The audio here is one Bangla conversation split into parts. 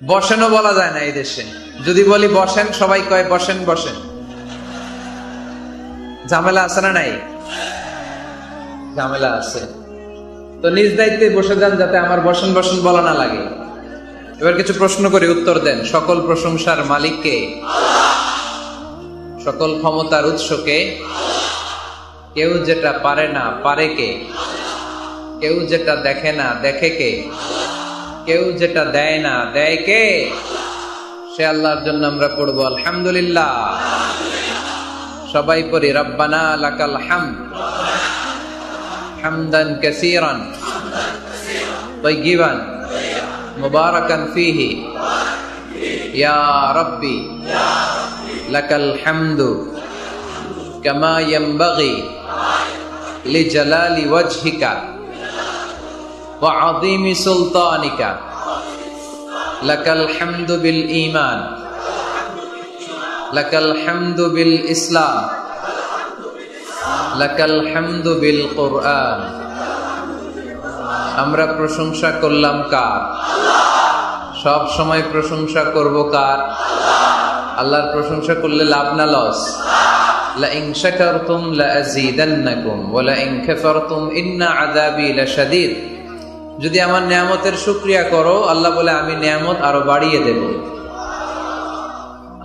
বসেনও বলা যায় না এই দেশে। যদি বলি বসেন, সবাই কয় বসেন বসেন। ঝামেলা আছে না নাই? ঝামেলা আছে। তো নিজ দায়িত্বে বসে যান, যাতে আমার বসেন বসেন বলা না লাগে। এবার কিছু প্রশ্ন করি, উত্তর দেন। সকল প্রশংসার মালিক কে? সকল ক্ষমতার উৎস কে? কেউ যেটা পারে না পারে কে? কেউ যেটা দেখে না দেখে কে? কেউ যেটা দেয় না দেয় কে? সে আল্লাহর জন্য আমরা পড়বো আলহামদুলিল্লাহ। সবাই পড়ি রব্বানা লাকাল হামদ হামদান কাসীরান তাইয়িবান মুবারাকান ফীহি ইয়া রাব্বি লাকাল হামদু কামা ইয়ানবাগি লিজালালি ওয়াজহিকা ওয়া আযীমি সুলতানিকা লাকাল হামদু বিল ঈমান লাকাল হামদু বিল ইসলাম লাকাল হামদু বিল কুরআন। আমরা প্রশংসা করলাম কার? সব সময় প্রশংসা করব কার? আল্লাহর প্রশংসা করলে লাভ না লস? লা ইন শাকারতুম লা আযীদান্নাকুম ওয়া লা ইন কাফারতুম ইন্না আযাবি লাশাদীদ। যদি আমার নিয়ামতের শুকরিয়া করো, আল্লাহ বলে আমি নিয়ামত আরো বাড়িয়ে দেব।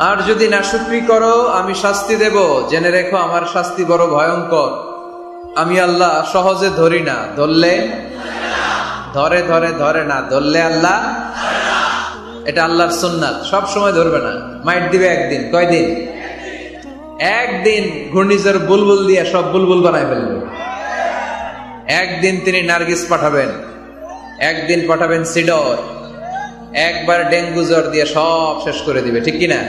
আর যদি নাশুকরি করো, আমি শাস্তি দেব। জেনে রেখো আমার শাস্তি বড় ভয়ঙ্কর। আমি আল্লাহ সহজে ধরি না, ধরলে ধরে ধরে ধরে না, ধরলে আল্লাহ। এটা আল্লাহর সুন্নাত, সব সময় ধরবে না, মাইট দিবে একদিন। কয়দিন? একদিন ঘূর্ণিঝড় বুলবুল দিয়ে সব বুলবুল বানায় ফেলবে। একদিন তিনি নার্গিস পাঠাবেন, একদিন পাঠাবেন সিডর, একবার ডেঙ্গু জ্বর দিয়ে সব শেষ করে দিবে, ঠিক কিনা?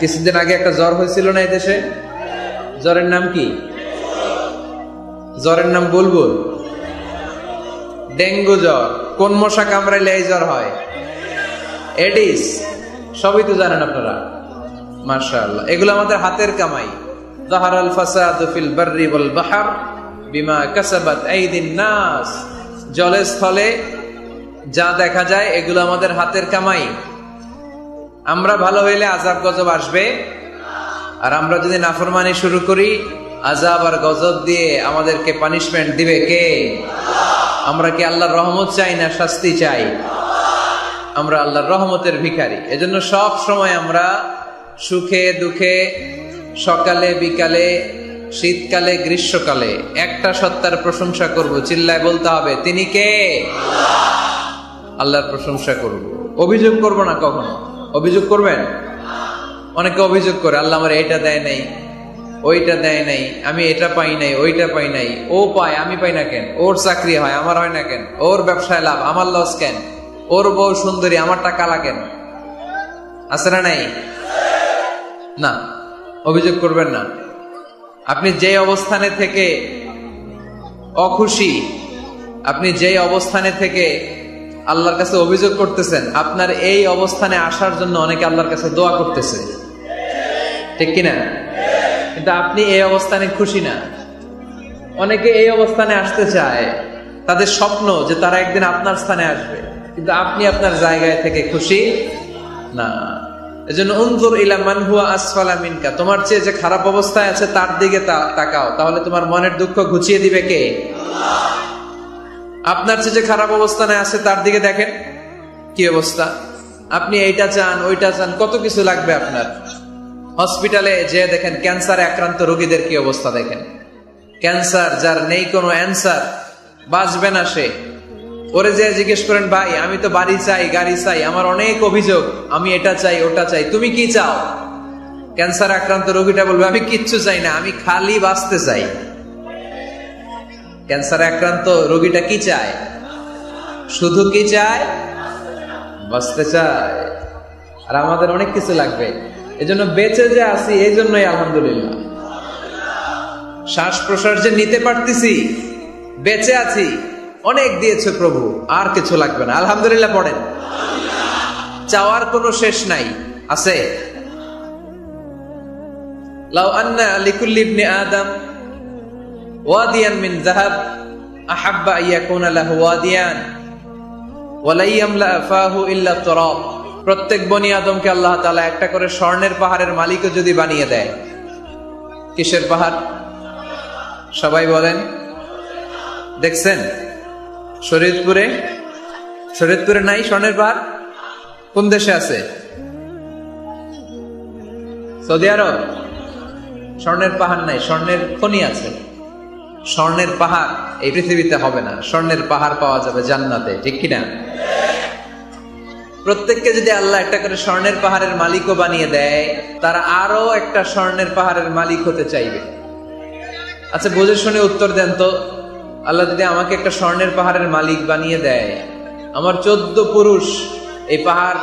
কিছুদিন আগে একটা জ্বর হয়েছিল না এই দেশে? জ্বরের নাম কি? জ্বরের নাম বুলবুল। ডেঙ্গু জ্বর কোন মশা কামড়াইলে এই জ্বর হয়? এডিস। সবই তো জানেন আপনারা, মাশাআল্লাহ। এগুলো আমাদের হাতের কামাই। যাহারাল ফাসাদু ফিল বাররি ওয়াল বাহর বিমা কাসাবাত আইদিন নাস। জলে স্থলে যা দেখা যায় এগুলো আমাদের হাতের কামাই। আমরা ভালো হইলে আযাব গজব আসবে, আর আমরা যদি নাফরমানি শুরু করি, আযাব আর গজব দিয়ে আমাদেরকে পানিশমেন্ট দিবে কে? আমরা কি আল্লাহর রহমত চাই না শাস্তি চাই? আমরা আল্লাহর রহমতের ভিখারি। এজন্য সব সময় আমরা সুখে দুঃখে, সকালে বিকালে, শীতকালে গ্রীষ্মকালে একটা সত্তার প্রশংসা করব। চিল্লায় বলতে হবে তিনি কে? আল্লাহর প্রশংসা করব, অভিযোগ করব না কখনো। অভিযোগ করবেন? অনেকে অভিযোগ করে, আল্লাহ আমার এটা দেয় নাই, ওইটা দেয় নাই, আমি এটা পাই নাই, ওইটা পাই নাই। ও পায়, আমি পাই না কেন? ওর চাকরি হয়, আমার হয় না কেন? ওর ব্যবসায় লাভ, আমার লস কেন? ওর বউ সুন্দরী, আমারটা কালা কেন? আছে না নাই? না, অভিযোগ করবেন না। আপনি যে অবস্থানে থেকে অখুশি, আপনি যে অবস্থানে থেকে আল্লাহর কাছে অভিযোগ করতেছেন, আপনার এই অবস্থানে আসার জন্য অনেকে আল্লাহর কাছে দোয়া করতেছে, ঠিক কিনা? কিন্তু আপনি এই অবস্থানে খুশি না। অনেকে এই অবস্থানে আসতে চায়, তাদের স্বপ্ন যে তারা একদিন আপনার স্থানে আসবে, কিন্তু আপনি আপনার জায়গায় থেকে খুশি না। এজন্য উনজুর ইলা মান হুয়া আসফালা মিনকা। তোমার চেয়ে যে খারাপ অবস্থায় আছে তার দিকে তাকাও, তাহলে তোমার মনের দুঃখ ঘুচিয়ে দিবে কে? আপনার চেয়ে যে খারাপ অবস্থানে আছে তার দিকে দেখেন কি অবস্থা। আপনি এইটা চান, ওইটা চান, কত কিছু লাগবে আপনার। হসপিটালে যে দেখেন ক্যান্সারে আক্রান্ত রোগীদের কি অবস্থা দেখেন। ক্যান্সার যার নেই কোনো অ্যান্সার, বাঁচবে না সে। ওরে যে জিজ্ঞেস করেন, ভাই আমি তো বাড়ি চাই, গাড়ি চাই, আমার অনেক অভিযোগ, আমি এটা চাই ওটা চাই, তুমি কি চাও? ক্যান্সার আক্রান্ত রোগীটা বলবে, আমি কিচ্ছু চাই না, আমি খালি বাঁচতে চাই। ক্যান্সার আক্রান্ত রোগীটা কি চায়? শুধু কি চায়? বাঁচতে চায়। আর আমাদের অনেক কিছু লাগবে। এজন্য বেঁচে যে আছি, এই জন্যই আলহামদুলিল্লাহ। শ্বাস প্রশ্বাস যে নিতে পারতেছি, বেঁচে আছি, অনেক দিয়েছে প্রভু, আর কিছু লাগবে না। আলহামদুলিল্লাহ পড়েন। চাওয়ার কোনো শেষ নাই, আছে? লাউ আন্না লিকুল্লি ইবনি আদম ওয়াদিয়ান মিন যাহাব আহাব্বা আইয়াকুনা লাহু ওয়াদিয়ান ওয়ালাইয়ামলা আফাহু ইল্লা তুরাব, প্রত্যেক বনি আদমকে আল্লাহ তাআলা একটা করে স্বর্ণের পাহাড়ের মালিকও যদি বানিয়ে দেয়। কিসের পাহাড়? সবাই বলেন। দেখছেন শরীয়তপুরে নাই স্বর্ণের পাহাড়? কোন দেশে আছে? সৌদি আরব। স্বর্ণের পাহাড় নাই, স্বর্ণের খনি আছে। স্বর্ণের পাহাড় এই পৃথিবীতে হবে না, স্বর্ণের পাহাড় পাওয়া যাবে জান্নাতে, ঠিক কিনা? প্রত্যেককে যদি আল্লাহ একটা করে স্বর্ণের পাহাড়ের মালিকও বানিয়ে দেয়, তারা আরো একটা স্বর্ণের পাহাড়ের মালিক হতে চাইবে। আচ্ছা বুঝে শুনে উত্তর দেন তো, আল্লাহ যদি আমাকে একটা স্বর্ণের পাহাড়ের মালিক বানিয়ে দেয়, আমার 14 পুরুষ এই পাহাড়,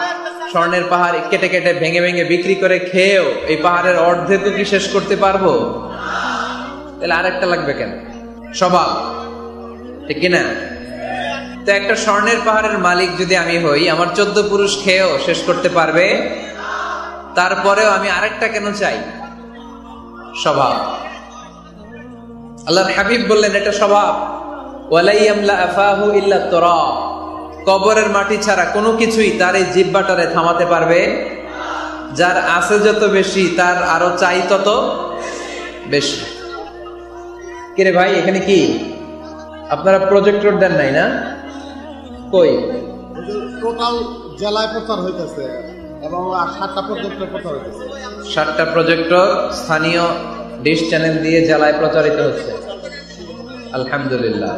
স্বর্ণের পাহাড় কেটে কেটে ভেঙে ভেঙে বিক্রি করে খেয়েও এই পাহাড়ের অর্ধেকও কি শেষ করতে পারবো? তাহলে আরেকটা লাগবে কেন? স্বভাব, ঠিক কিনা? তো একটা স্বর্ণের পাহাড়ের মালিক যদি আমি হই, আমার 14 পুরুষ খেয়েও শেষ করতে পারবে, তারপরেও আমি আরেকটা কেন চাই? স্বভাব। আল্লাহর হাবিব বললেন এটা স্বভাব। ওয়ালাইয়ামলা আফাহু ইল্লা তুরাব, কবরের মাটি ছাড়া কোনো কিছুই তার এই জিহ্বাটারে থামাতে পারবে। যার আছে যত বেশি, তার আরো চাই তত বেশি। কিরে ভাই, এখানে কি আপনারা প্রজেক্টর দেন নাই না? কই? টোটাল জেলায় প্রচার হইতেছে এবং 7টা প্রজেক্টর প্রচার হইতেছে। 7টা প্রজেক্টর স্থানীয় ডিশ চ্যানেল দিয়ে জেলায় প্রচারিত হচ্ছে। আলহামদুলিল্লাহ।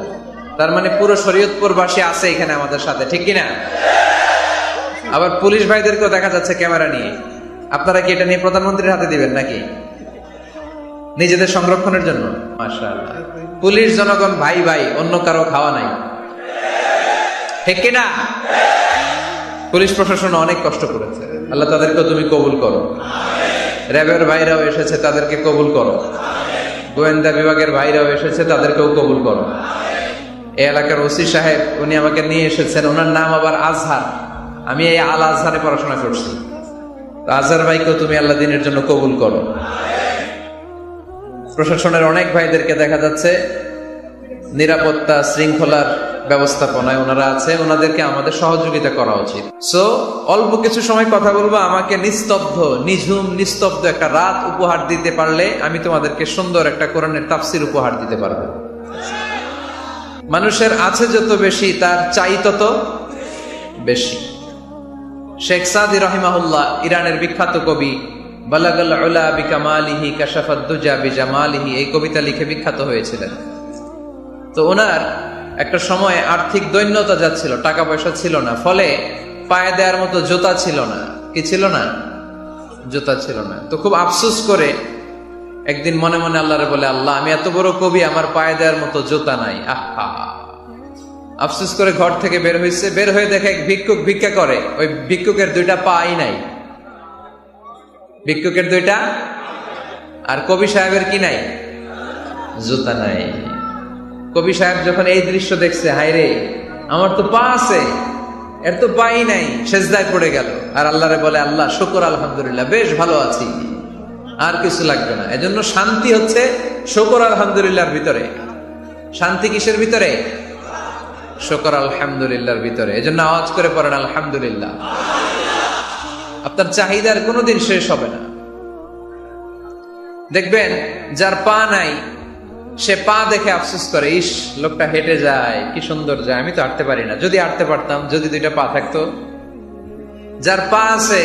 তার মানে পুরো শরীয়তপুরবাসী আছে এখানে আমাদের সাথে, ঠিক কিনা? আবার পুলিশ ভাইদেরকেও দেখা যাচ্ছে ক্যামেরা নিয়ে। আপনারা কি এটা নিয়ে প্রধানমন্ত্রীর হাতে দিবেন নাকি নিজেদের সংরক্ষণের জন্য? মাশাআল্লাহ। পুলিশ জনগণ ভাই ভাই, অন্য কারো খাওয়া নাই, ঠিক কিনা? পুলিশ প্রশাসন অনেক কষ্ট করেছে, আল্লাহ তাদেরকেও তুমি কবুল করো। র্যাবের ভাইরাও এসেছে, তাদেরকে কবুল করো। গোয়েন্দা বিভাগের ভাইরাও এসেছে, তাদেরকেও কবুল করো। এই এলাকার ওসি সাহেব, উনি আমাকে নিয়ে এসেছেন, ওনার নাম আবার আজহার। আমি এই আল আজহারে পড়াশোনা করছি। আজহার ভাইকেও তুমি আল্লাহ দিনের জন্য কবুল করো। প্রশাসনের অনেক ভাইদেরকে দেখা যাচ্ছে নিরাপত্তা শৃঙ্খলার ব্যবস্থাপনায় ওনারা আছে, ওনাদেরকে আমাদের সহযোগিতা করা উচিত। সো অল্প কিছু সময় কথা বলবো। আমাকে নিস্তব্ধ, নিঝুম নিস্তব্ধ একটা রাত উপহার দিতে পারলে আমি তোমাদেরকে সুন্দর একটা কোরআনের তাফসির উপহার দিতে পারবো। মানুষের আছে যত বেশি, তার চাই তত বেশি। শেখ সাদি রাহিমাহুল্লাহ, ইরানের বিখ্যাত কবি, বালাগাল উলা বিকামালিহি কাশাফাদ দুজা বিজামালিহি, এই কবিতা লিখে বিখ্যাত হয়েছিলেন। তো ওনার একটা সময় আর্থিক দৈন্যতা যাচ্ছিল, টাকা পয়সা ছিল না, ফলে পায়ে দেওয়ার মতো জুতা ছিল না। কি ছিল না? জুতা ছিল না। তো খুব আফসোস করে একদিন মনে মনে আল্লাহরে বলে, আল্লাহ আমি এত বড় কবি, আমার পায়ে দেওয়ার মতো জুতা নাই। আহা, আফসোস করে ঘর থেকে বের হয়েছে। বের হয়ে দেখে এক ভিক্ষুক ভিক্ষা করে, ওই ভিক্ষুকের 2টা পাই নাই। ভিক্ষুকের 2টা, আর কবি সাহেবের কি নাই? জুতা নাই। কবি সাহেব যখন এই দৃশ্য দেখছে, হায় রে, আমার তো পা আছে, এর তো পাই নাই, সেজদায় পড়ে গেল। আর আল্লাহরে বলে, আল্লাহ শুকর আলহামদুলিল্লাহ, বেশ ভালো আছি, আর কিছু লাগবে না। এজন্য শান্তি হচ্ছে শুকর আলহামদুলিল্লাহর ভিতরে। শান্তি কিসের ভিতরে? শুকর আলহামদুলিল্লাহর ভিতরে। এজন্য আওয়াজ করে পড়েন আলহামদুলিল্লাহ। আপনার চাহিদার কোনোদিন শেষ হবে না। দেখবেন যার পা নাই, সে পা দেখে আফসোস করে, ইস লোকটা হেঁটে যায়, কি সুন্দর যায়, আমি তো হাঁটতে পারি না, যদি হাঁটতে পারতাম, যদি 2টা পা থাকতো। যার পা আছে,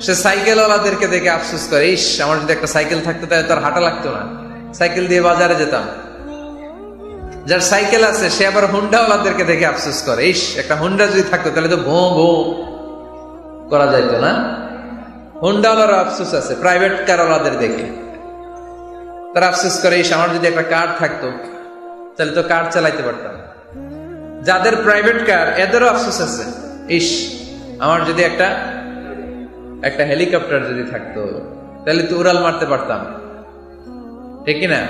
সে সাইকেলওয়ালাদেরকে দেখে আফসোস করে, ইস আমার যদি একটা সাইকেল থাকতো তাহলে তার হাঁটা লাগতো না, সাইকেল দিয়ে বাজারে যেতাম। যার সাইকেল আছে, সে আবার হুন্ডাওয়ালাদেরকে দেখে আফসোস করে, ইস একটা হুন্ডা যদি থাকতো তাহলে তো ভোঁ ভোঁ করা যাইতো না। হুন্ডাওয়ালার আফসোস আছে প্রাইভেট কারওয়ালাদের দেখে, তারা আফসোস করে, ইস আমার যদি একটা কার থাকতো তাহলে তো কার চালাইতে পারতাম। যাদের প্রাইভেট কার, এদেরও আফসোস আছে, ইস আমার যদি একটা হেলিকপ্টার যদি থাকতো তাহলে তো উড়াল মারতে পারতাম, ঠিক কিনা?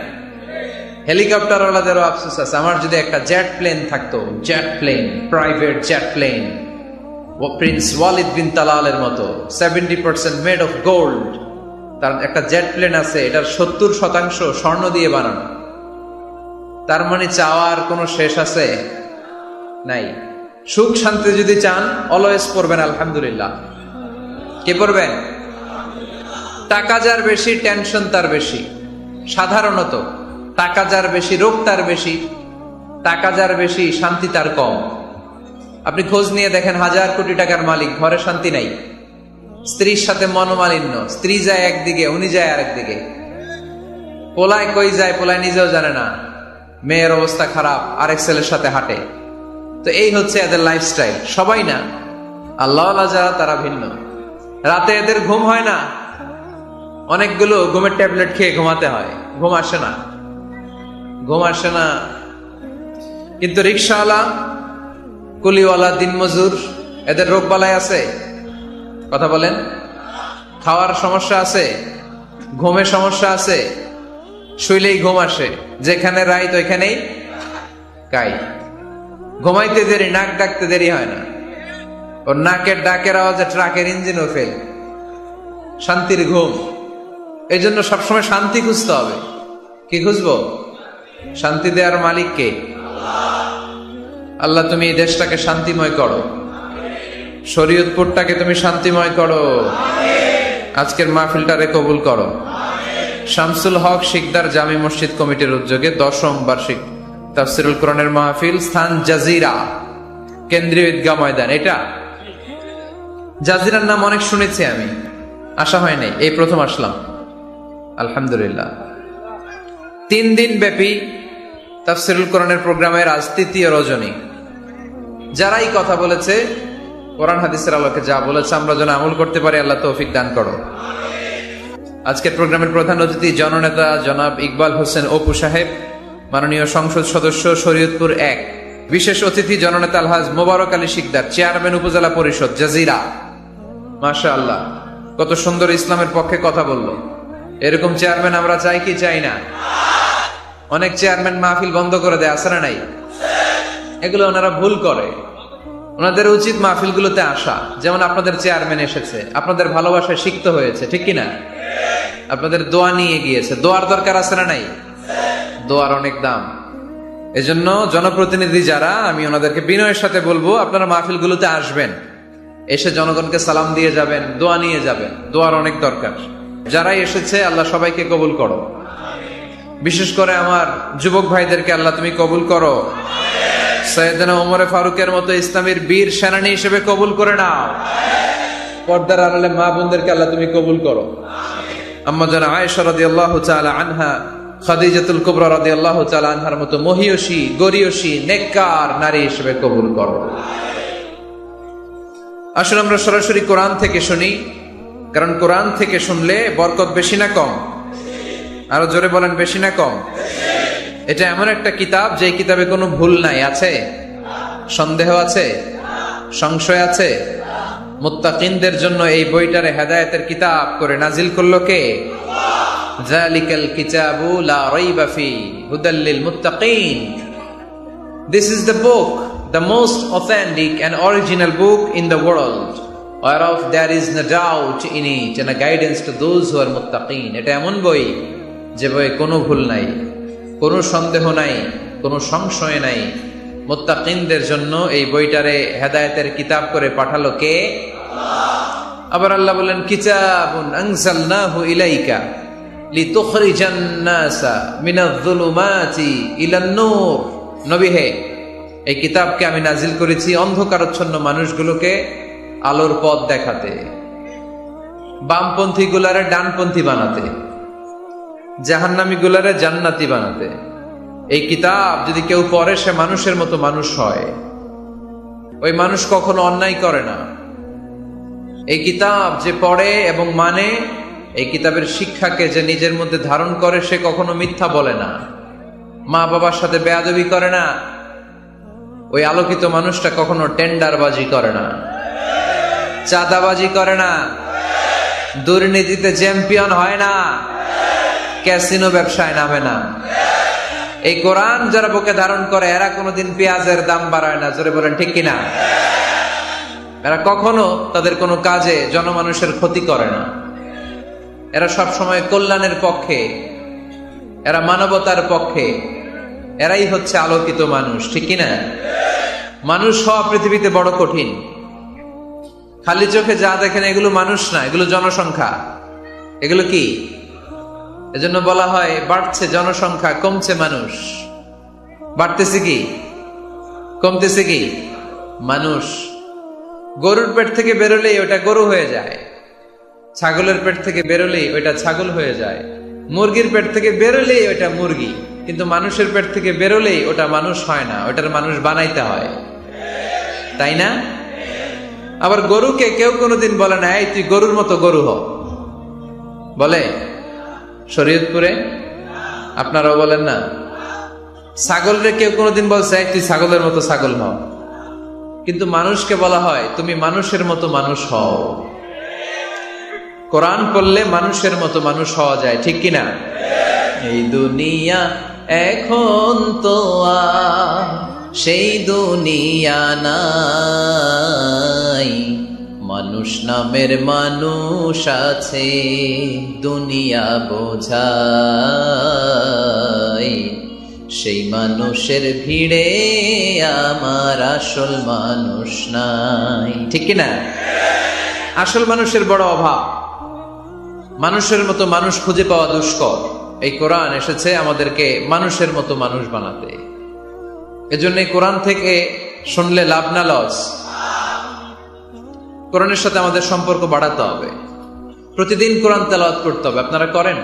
হেলিকপ্টার ওয়ালাদেরও আফসোস আছে, আমার যদি একটা জেট প্লেন থাকতো, jet plane, private jet plane, ও প্রিন্স ওয়ালিদ বিন তালালের মতো 70% মেড অফ গোল্ড, তার একটা জেট প্লেন আছে, এটার 70% স্বর্ণ দিয়ে বানানো। তার মানে চাওয়ার কোনো শেষ আছে? নাই। সুখ শান্তি যদি চান অলওয়েজ পড়বেন আলহামদুলিল্লাহ। কে পড়বেন? টাকা যার বেশি টেনশন তার বেশি। সাধারণত টাকা যার বেশি রোগ তার বেশি, টাকা যার বেশি শান্তি তার কম। আপনি খোঁজ নিয়ে দেখেন, 1000 কোটি টাকার মালিক, ঘরে শান্তি নাই, স্ত্রীর সাথে মনোমালিন্য, স্ত্রী যায় একদিকে, উনি যায় আরেকদিকে, পোলায় কই যায় পোলায় নিজেও জানে না, মেয়ের অবস্থা খারাপ, আরেক ছেলের সাথে হাঁটে। তো এই হচ্ছে এদের লাইফস্টাইল। সবাই না, আল্লাহওয়ালা যারা তারা ভিন্ন। রাতে এদের ঘুম হয় না, অনেকগুলো ঘুমের ট্যাবলেট খেয়ে ঘুমাতে হয়, ঘুম আসে না, ঘুম আসে না। কিন্তু রিক্সাওয়ালা, কুলিওয়ালা, দিনমজুর, এদের রোগ বালাই আছে? কথা বলেন। খাওয়ার সমস্যা আছে, ঘুমের সমস্যা আছে, শুইলেই ঘুম আসে, যেখানে রাইত ওইখানেই কাই। ঘুমাইতে দেরি, নাক ডাকতে দেরি হয় না, ওর নাকের ডাকের আওয়াজে ট্রাকের ইঞ্জিনও ফেল। শান্তির ঘুম। এই জন্য সবসময় শান্তি খুঁজতে হবে। কি খুঁজবো? শান্তি দেওয়ার মালিক কে? আল্লাহ, তুমি এই দেশটাকে শান্তিময় করো, শরীয়তপুরটাকে তুমি শান্তিময় করো, আজকের মাহফিলটারে কবুল করো। শামসুল হক শিকদার জামি মসজিদ কমিটির উদ্যোগে 10ম বার্ষিক তাফসিরুল কোরআনের মাহফিল, স্থান জাজিরা, কেন্দ্রীয় ঈদগাহ ময়দান। এটা জাজিরার নাম অনেক শুনেছি আমি, আসা হয় নাই, এই প্রথম আসলাম আলহামদুলিল্লাহ। 3 দিন ব্যাপী তাফসিরুল কোরআনের প্রোগ্রামের আজ 3য় রজনী। যারাই কথা বলেছে, কোরআন হাদিসের আলোকে যা বলেছে আমরা যেন আমল করতে পারি, আল্লাহ তৌফিক দান করো। আজকের প্রোগ্রামের প্রধান অতিথি জননেতা জনাব ইকবাল হোসেন অপু সাহেব, মাননীয় সংসদ সদস্য শরীয়তপুর 1। বিশেষ অতিথি জননেতা আলহাজ মোবারক আলী শিকদার, চেয়ারম্যান উপজেলা পরিষদ জাজিরা। মাশাআল্লাহ, কত সুন্দর ইসলামের পক্ষে কথা বললো। এরকম চেয়ারম্যান আমরা চাই কি চাই না? অনেক চেয়ারম্যান মাহফিল বন্ধ করে দেয়, আছে না নাই? এগুলো ওনারা ভুল করে। ওনাদের উচিত মাহফিলগুলোতে আসা। যেমন আপনাদের চেয়ারম্যান এসেছে, আপনাদের ভালোবাসায় সিক্ত হয়েছে, ঠিক কিনা? আপনাদের দোয়া নিয়ে গিয়েছে, দোয়ার দরকার আছে না নাই? দোয়ার অনেক দাম। এজন্য জনপ্রতিনিধি যারা, আমি ওনাদেরকে বিনয়ের সাথে বলবো, আপনারা মাহফিলগুলোতে আসবেন, এসে জনগণকে সালাম দিয়ে যাবেন, দোয়া নিয়ে যাবেন, দোয়ার অনেক দরকার। যারাই এসেছে আল্লাহ সবাইকে কবুল করো। বিশেষ করে আমার যুবক ভাইদেরকে আল্লাহ তুমি কবুল করো। সৈয়দনা ওমর ফারুকের মতো ইসলামের বীর সেনানী হিসেবে কবুল করে নাও। পর্দার আড়ালে মা বোনদেরকে আল্লাহ তুমি কবুল করো। আম্মা জান আয়েশা রাদিয়াল্লাহু তাআলা আনহা, খাদিজাতুল কুবরা রাদিয়াল্লাহু তাআলা আনহার মতো মহিয়সী, গরিয়সী, নেককার নারী হিসেবে কবুল করো। আসুন আমরা সরাসরি কোরআন থেকে শুনি, কারণ কোরআন থেকে শুনলে বরকত বেশি না কম? আরো জোরে বলেন, বেশি না কম? এটা এমন একটা কিতাব যে কিতাবে কোনো ভুল নাই। আছে? সন্দেহ আছে? সংশয় আছে? মুত্তাকিনদের জন্য এই বইটারে হেদায়েতের কিতাব করে নাজিল করলো কে? যালিকাল কিতাবু লা রাইবা ফি হুদাল লিল মুত্তাকিন। This is the book, the most authentic and original book in the world, whereof there is no doubt in it, and a guidance to those who are muttaqin. এটা এমন বই যে বইয়ে কোনো ভুল নাই, কোনো সন্দেহ নাই, কোনো সংশয় নাই। মুত্তাকিনদের জন্য এই বইটারে হেদায়েতের কিতাব করে পাঠালো কে? আবার আল্লাহ বলেন, কিতাবুন আনজালনাহু ইলাইকা লিতুখরিজান নাসা মিনায-যুলুমাতি ইলান-নূর। নবী হে, এই কিতাবকে আমি নাজিল করেছি অন্ধকারাচ্ছন্ন মানুষগুলোকে আলোর পথ দেখাতে, বামপন্থী গুলারে ডানপন্থী বানাতে, জাহান্নামী গুলারে জান্নাতি বানাতে। এই কিতাব যদি কেউ পড়ে, সে মানুষের মতো মানুষ হয়। ওই মানুষ কখনো অন্যায় করে না। এই কিতাব যে পড়ে এবং মানে, এই কিতাবের শিক্ষাকে যে নিজের মধ্যে ধারণ করে, সে কখনো মিথ্যা বলে না, মা বাবার সাথে বেয়াদবি করে না। ওই আলোকিত মানুষটা কখনো টেন্ডারবাজি করে না, চাঁদাবাজি করে না, দুর্নীতিতে চ্যাম্পিয়ন হয় না, ক্যাসিনো ব্যবসায় নামে না। এই কোরআন যারা বুকে ধারণ করে, এরা কোনোদিন পেঁয়াজের দাম বাড়ায় না। জোরে বলেন ঠিক কিনা? এরা কখনো তাদের কোনো কাজে জনমানুষের ক্ষতি করে না। এরা সব সময় কল্যাণের পক্ষে, এরা মানবতার পক্ষে। এরাই হচ্ছে আলোকিত মানুষ, ঠিক কিনা? মানুষ হওয়া পৃথিবীতে বড় কঠিন। খালি চোখে যা দেখেন এগুলো মানুষ না, এগুলো জনসংখ্যা। এগুলো কি? এজন্য বলা হয় বাড়ছে জনসংখ্যা, কমছে মানুষ। বাড়তেছে কি, কমতেছে কি? মানুষ। গরুর পেট থেকে বেরোলেই ওটা গরু হয়ে যায়, ছাগলের পেট থেকে বেরোলেই ওইটা ছাগল হয়ে যায়, মুরগির পেট থেকে বেরোলেই ওটা মুরগি। কিন্তু মানুষের পেট থেকে বেরোলেই ওটা মানুষ হয় না, ওটার মানুষ বানাইতে হয়, তাই না? আবার গরুকে কেউ কোনোদিন বলে না এই তুই গরুর মতো গরু হ, বলে শরীয়তপুরে? আপনারাও বলেন না? ছাগলরে কেউ কোনোদিন বলছে এই তুই ছাগলের মতো ছাগল হ, কিন্তু মানুষকে বলা হয় তুমি মানুষের মতো মানুষ হও। কোরআন পড়লে মানুষের মতো মানুষ হওয়া যায়, ঠিক কিনা? এই দুনিয়া এখন তো আর সেই দুনিয়া নাই, মানুষ নামের মানুষ আছে দুনিয়া বোঝায়, সেই মানুষের ভিড়ে আমার আসল মানুষ নাই, ঠিক কিনা? আসল মানুষের বড় অভাব, মানুষের মতো মানুষ খুঁজে পাওয়া দুষ্কর। এই কোরআন এসেছে আমাদেরকে মানুষের মতো মানুষ বানাতে। এজন্য কোরআন থেকে শুনলে লাভ না লস? কোরআনের সাথে আমাদের সম্পর্ক বাড়াতে হবে, প্রতিদিন কোরআন তেলাওয়াত করতে হবে। আপনারা করেন?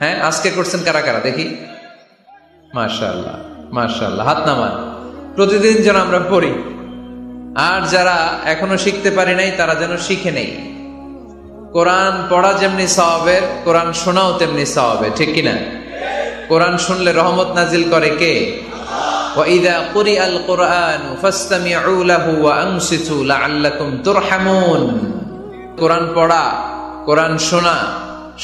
হ্যাঁ, আজকে করছেন কারা কারা দেখি? মাশাআল্লাহ মাশাআল্লাহ, হাত নামান। প্রতিদিন যেন আমরা পড়ি, আর যারা এখনো শিখতে পারি নাই তারা যেন শিখে নেই। কোরআন পড়া যেমনি সওয়াবের, কোরআন শোনাও তেমনি সওয়াবের, ঠিক কিনা? কোরআন শুনলে রহমত নাজিল করে কে? ওয়াইদা কুরিআল কুরআন ফাসতামিউ লাহু ওয়া আনসিতু লাআল্লাকুম তুরহামুন। কোরআন পড়া, কোরআন শোনা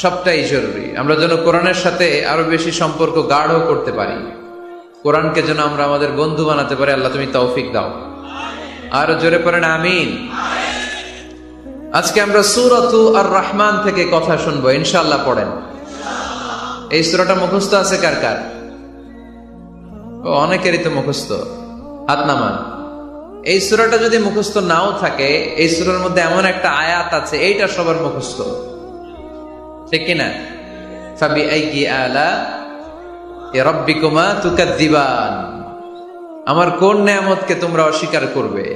সবটাই জরুরি। আমরা যেন কোরআনের সাথে আরো বেশি সম্পর্ক গাঢ় করতে পারি, কোরআনকে যেন আমরা আমাদের বন্ধু বানাতে পারি। আল্লাহ তুমি তৌফিক দাও। আর জোরে পড়েন আমিন। আজকে আমরা সূরাতু আর রহমান থেকে কথা শুনবো ইনশাআল্লাহ। পড়েন। এই সূরাটা মুখস্থ আছে কার কার? অনেকেরই তো মুখস্থ, হাত নামান। এই সূরাটা যদি মুখস্থ নাও থাকে, এই সূরার মধ্যে এমন একটা আয়াত আছে এইটা সবার মুখস্থ, ঠিক কিনা? ফাবিআইয়ি আলা রাব্বিকুমা তুকাযযিবান। আমার কোন নেয়ামতকে তোমরা অস্বীকার করবে?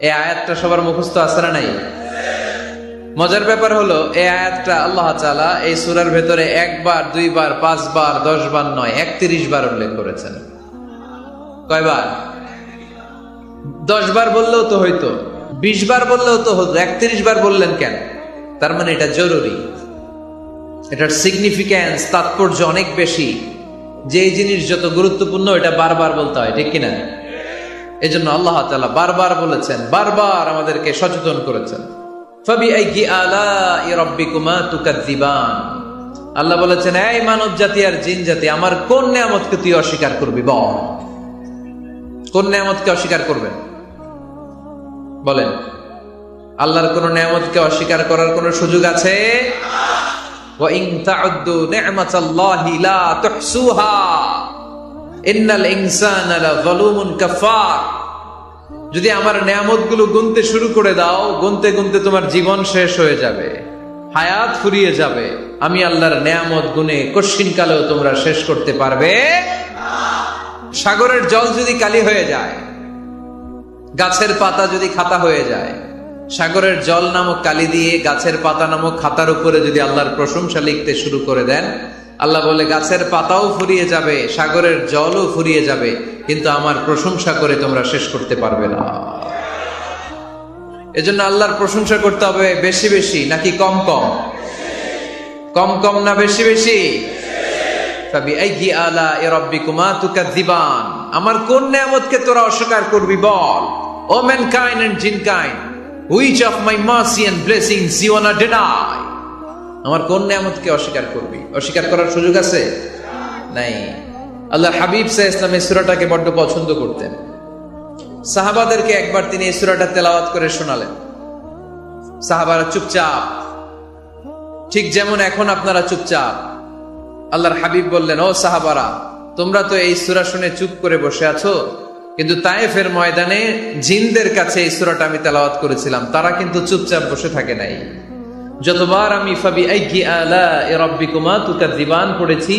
এই আয়াতটা সবার মুখস্থ আছে না নাই? মজার ব্যাপার হলো এই আয়াতটা আল্লাহ তাআলা এই সূরার ভেতরে একবার, দুইবার, 5 বার, 10 বার নয়, 31 বার উল্লেখ করেছেন। কয়বার? 10 বার বললেও তো হইতো, 20 বার বললেও তো হতো, 31 বার বললেন কেন? তার মানে এটা জরুরি, এটার সিগনিফিক্যান্স, তাৎপর্য অনেক বেশি। যে জিনিস যত গুরুত্বপূর্ণ এটা বারবার বলতে হয়, ঠিক কিনা? এজন্য আল্লাহ তাআলা বারবার বলেছেন, বারবার আমাদেরকে সচেতন করেছেন। ফাবিআইয়ি আলাই রাব্বিকুমা তুকাযযিবান। আল্লাহ বলেছেন, এই মানব জাতি আর জিন জাতি, আমার কোন নেয়ামতকে তুই অস্বীকার করবি? বল, কোন নেয়ামতকে অস্বীকার করবেন? বলেন। আল্লাহর কোন নেয়ামতকে অস্বীকার করার কোন সুযোগ আছে? ওয়া ইন তা'উদ্দু নি'মাতাল্লাহি লা তুহসুহা ইন্নাল ইনসানা লাযালুমুন কাফার। যদি আমার নেয়ামতগুলো গুনতে শুরু করে দাও, গুনতে গুনতে তোমার জীবন শেষ হয়ে যাবে, হায়াত ফুরিয়ে যাবে। আমি আল্লাহর নেয়ামত গুনে কশিন কালেও তোমরা শেষ করতে পারবে না। সাগরের জল যদি কালি হয়ে যায়, গাছের পাতা যদি খাতা হয়ে যায়, সাগরের জল নামক কালি দিয়ে গাছের পাতা নামক খাতার উপরে যদি আল্লাহর প্রশংসা লিখতে শুরু করে দেন, আল্লাহ বলে গাছের পাতাও ফুরিয়ে যাবে, সাগরের জলও ফুরিয়ে যাবে, কিন্তু আমার প্রশংসা করে তোমরা শেষ করতে পারবে না। এজন্য আল্লাহর প্রশংসা করতে হবে বেশি বেশি নাকি কম কম? কম কম না বেশি বেশি? ফাবিআইয়ি আলাই রাব্বিকুমা তুকাযযিবান। আমার কোন নেয়ামতকে তোরা অস্বীকার করবি? বল। O mankind and jinnkind, which of my mercy and blessings you wanna deny? আমার কোন নেয়ামতকে অস্বীকার করবি? অস্বীকার করার সুযোগ আছে? নাই। আল্লাহর হাবিব সাল্লাল্লাহু আলাইহি ওয়াসাল্লাম এই সূরাটাকে বড় পছন্দ করতেন। সাহাবাদেরকে একবার তিনি এই সূরাটা তেলাওয়াত করে শোনালেন। সাহাবারা চুপচাপ, ঠিক যেমন এখন আপনারা চুপচাপ। আল্লাহর হাবিব বললেন, ও সাহাবারা, তোমরা তো এই সূরা শুনে চুপ করে বসে আছো, কিন্তু তায়েফের ময়দানে জিনদের কাছে এই সূরাটা আমি তেলাওয়াত করেছিলাম, তারা কিন্তু চুপচাপ বসে থাকে নাই। যতবার আমি ফাবিআইয়ি আলা'i রাব্বিকুমা তুকাযিবান পড়েছি,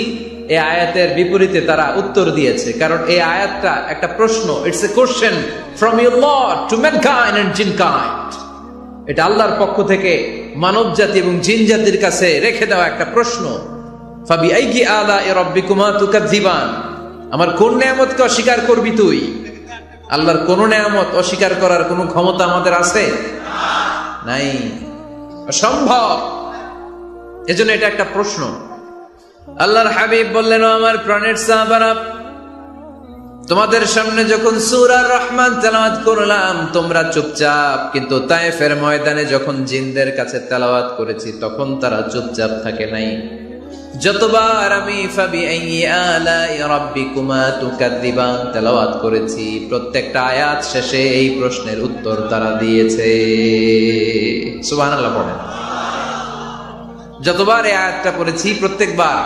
এই আয়াতের বিপরীতে তারা উত্তর দিয়েছে, কারণ এই আয়াতটা একটা প্রশ্ন। It's a question from your Lord to mankind and jinnkind. এটা আল্লাহর পক্ষ থেকে মানব জাতি এবং জিন জাতির কাছে রেখে দেওয়া একটা প্রশ্ন। ফাবিআইয়ি আলা'i রাব্বিকুমা তুকাযিবান, আমার কোন নেয়ামতকে অস্বীকার করবি তুই? আল্লাহর কোন নেয়ামত অস্বীকার করার কোন ক্ষমতা আমাদের আছে? নাই, অসম্ভব। এজন্য এটা একটা প্রশ্ন। আল্লাহর হাবিব বললেন, ও আমার প্রাণের সাহাবারা, তোমাদের সামনে যখন সূরা রহমান তেলাওয়াত করলাম তোমরা চুপচাপ, কিন্তু তায়েফের ময়দানে যখন জিনদের কাছে তেলাওয়াত করেছি তখন তারা চুপচাপ থাকে নাই। যতবার আমি ফাবিআইয়ি আলা'i রাব্বিকুমা তুকাযিবান তেলাওয়াত করেছি, প্রত্যেকটা আয়াত শেষে এই প্রশ্নের উত্তর তারা দিয়েছে। সুবহানাল্লাহ পড়েন। যতবার এই আয়াতটা পড়েছি প্রত্যেকবার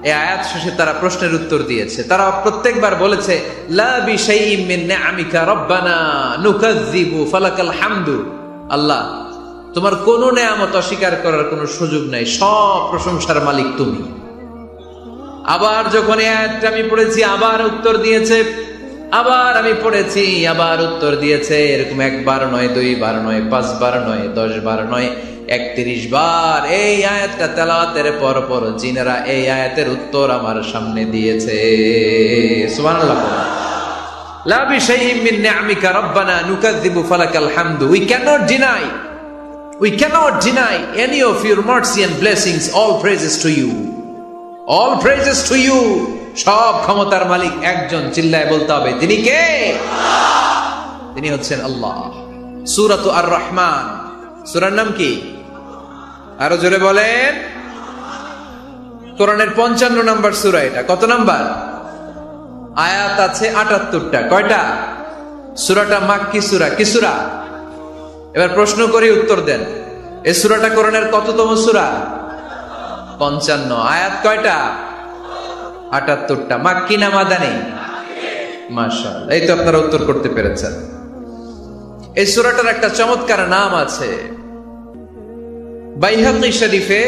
এই আয়াত শেষে তারা প্রশ্নের উত্তর দিয়েছে। তারা প্রত্যেকবার বলেছে, লা বিশাইইন মিন নিআমিকা রাব্বানা নুকাযযিবু ফালাকাল হামদু। আল্লাহ, তোমার কোন নেয়ামত অস্বীকার করার কোনো সুযোগ নাই, সব প্রশংসার মালিক তুমি। আবার যখন এই আয়াতটা আমি পড়েছি আবার উত্তর দিয়েছে, আবার আমি পড়েছি আবার উত্তর দিয়েছে। এরকম একবার নয়, দুইবার নয়, 5 বার নয়, 10 বার নয়, 31 বার এই আয়াতটা তেলাওয়াতের পর পর জিনেরা এই আয়াতের উত্তর আমার সামনে দিয়েছে। সুবহানাল্লাহ। লা বিশাইইন মিন নিআমিকা রাব্বানা নুকাযযিবু ফালাকাল হামদু। We cannot deny any of your mercy and blessings. All praises to you. All praises to you. সব ক্ষমতার মালিক একজন, চিল্লায় বলতে হবে, তিনি কে? তিনি হচ্ছেন আল্লাহ। সূরাতু আর-রহমান, সূরার নাম কি? আরো জোরে বলেন। কোরআনের 55 নম্বর সূরা এটা। কত নাম্বার? আয়াত আছে 78টা। কয়টা? সূরাটা মাক্কি সূরা। কি সূরা? এবার প্রশ্ন করি, উত্তর দেন। এই সূরাটা কোরআনের কততম সূরা? 55। আয়াত কয়টা? 78টা। মাক্কি না মাদানী? মাশাআল্লাহ, এই তো আপনারা উত্তর করতে পেরেছেন। এই সূরাটার একটা চমৎকার নাম আছে। বাইহাকী শরীফে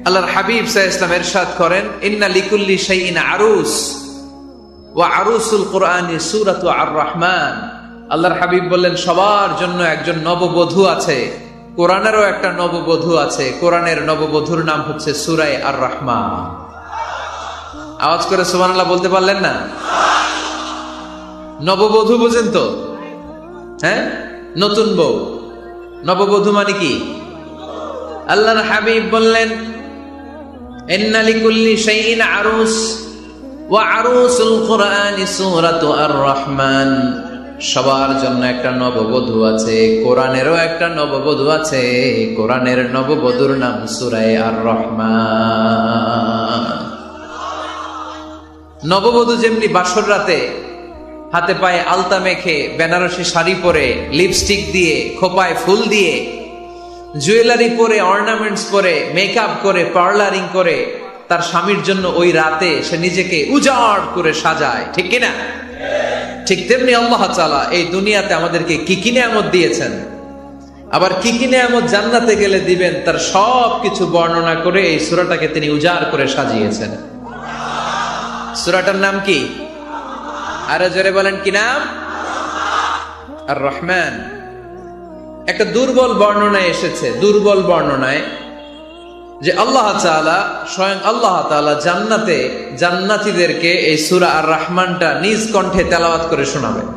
আল্লাহর হাবিব সাল্লাল্লাহু আলাইহি ওয়াসাল্লাম ইরশাদ করেন, ইন্না লিকুল্লি শাইইন আরুস ওয়া আরুসুল কুরআনি সূরাতু আর-রহমান। আল্লাহর হাবিব বললেন, সবার জন্য একজন নববধূ আছে, কোরআনেরও একটা নববধূ আছে। কোরআনের নববধূর নাম হচ্ছে সূরা আর-রহমান। আওয়াজ করে সুবহানাল্লাহ বলতে পারলেন না? নববধূ বুঝেন তো? হ্যাঁ, নতুন বউ। নববধূ মানে কি? আল্লাহর হাবিব বললেন, ইন্না লিকুল্লি শাইইন আরুস ওয়া আরুসুল কুরআনি সূরাতু আর-রহমান। সবার জন্য একটা নববধূ আছে, কোরআনেরও একটা নববধূ আছে। কোরআনের নববধূর নাম সূরা আর-রহমান। নববধূ যেমনি বাসর রাতে হাতে পায়ে আলতা মেখে, বেনারসি শাড়ি পরে, লিপস্টিক দিয়ে, খোপায় ফুল দিয়ে, জুয়েলারি পরে, অর্নামেন্টস পরে, মেকআপ করে, পার্লারিং করে তার স্বামীর জন্য ওই রাতে সে নিজেকে উজাড় করে সাজায়, ঠিক কিনা? ঠিক তেমনি আল্লাহ তাআলা এই দুনিয়াতে আমাদেরকে কি কি নিয়ামত দিয়েছেন, আবার কি কি নিয়ামত জান্নাতে গেলে দিবেন, তার সব কিছু বর্ণনা করে এই সূরাটাকে তিনি উজাড় করে সাজিয়েছেন। সূরাটার নাম কি? আরো জোরে বলেন, কি নাম? আর-রহমান। একটা দুর্বল বর্ণনায় এসেছে, দুর্বল বর্ণনায়, যে আল্লাহ তাআলা, স্বয়ং আল্লাহ তাআলা জান্নাতে জান্নাতীদেরকে এই সূরা আর-রহমানটা নিজ কণ্ঠে তেলাওয়াত করে শোনাবেন।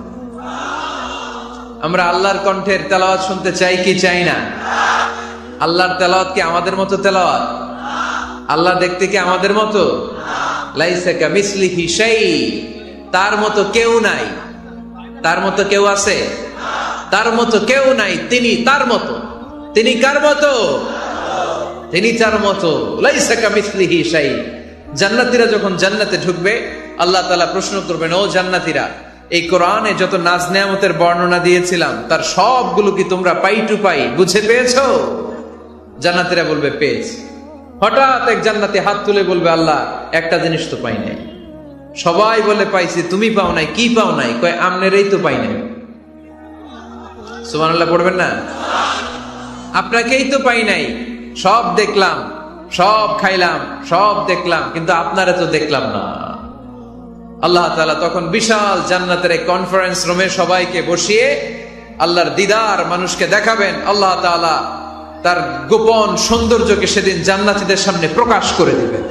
আমরা আল্লাহর কণ্ঠের তেলাওয়াত শুনতে চাই কি চাই না? আল্লাহর তেলাওয়াত কি আমাদের মতো তেলাওয়াত? আল্লাহ দেখতে কি আমাদের মতো? লাইসা কামিসলিহি শাই, তার মতো কেউ নাই। তার মতো কেউ আছে? তার মতো কেউ নাই। তিনি তার মতো। তিনি কার মতো? তিনি তার মতো। লাইসা কামিসলিহি শাই। জান্নাতীরা যখন জান্নাতে ঢুকবে, আল্লাহ তাআলা প্রশ্ন করবেন, ও জান্নাতীরা, এই কোরআনে যত নাজ নেয়ামতের বর্ণনা দিয়েছিলাম তার সবগুলো কি তোমরা পাই টু পাই বুঝে পেয়েছো? জান্নাতীরা বলবে পেয়েছি। হঠাৎ এক জান্নাতি হাত তুলে বলবে, আল্লাহ, একটা জিনিস তো পাই নাই। সবাই বলে পাইছি, তুমি পাও নাই। কি পাও নাই? কয় আমনেরই তো পাই নাই। সুবহানাল্লাহ পড়বেন না? আপনাকেই তো পাই নাই। সব দেখলাম, সব খাইলাম, সব দেখলাম, কিন্তু আপনারা তো দেখলাম না। আল্লাহ তাআলা তখন বিশাল জান্নাতের এক কনফারেন্স রুমে সবাইকে বসিয়ে আল্লাহর দিদার মানুষকে দেখাবেন। আল্লাহ তাআলা তার গোপন সৌন্দর্যকে সেদিন জান্নাতীদের সামনে প্রকাশ করে দিবেন।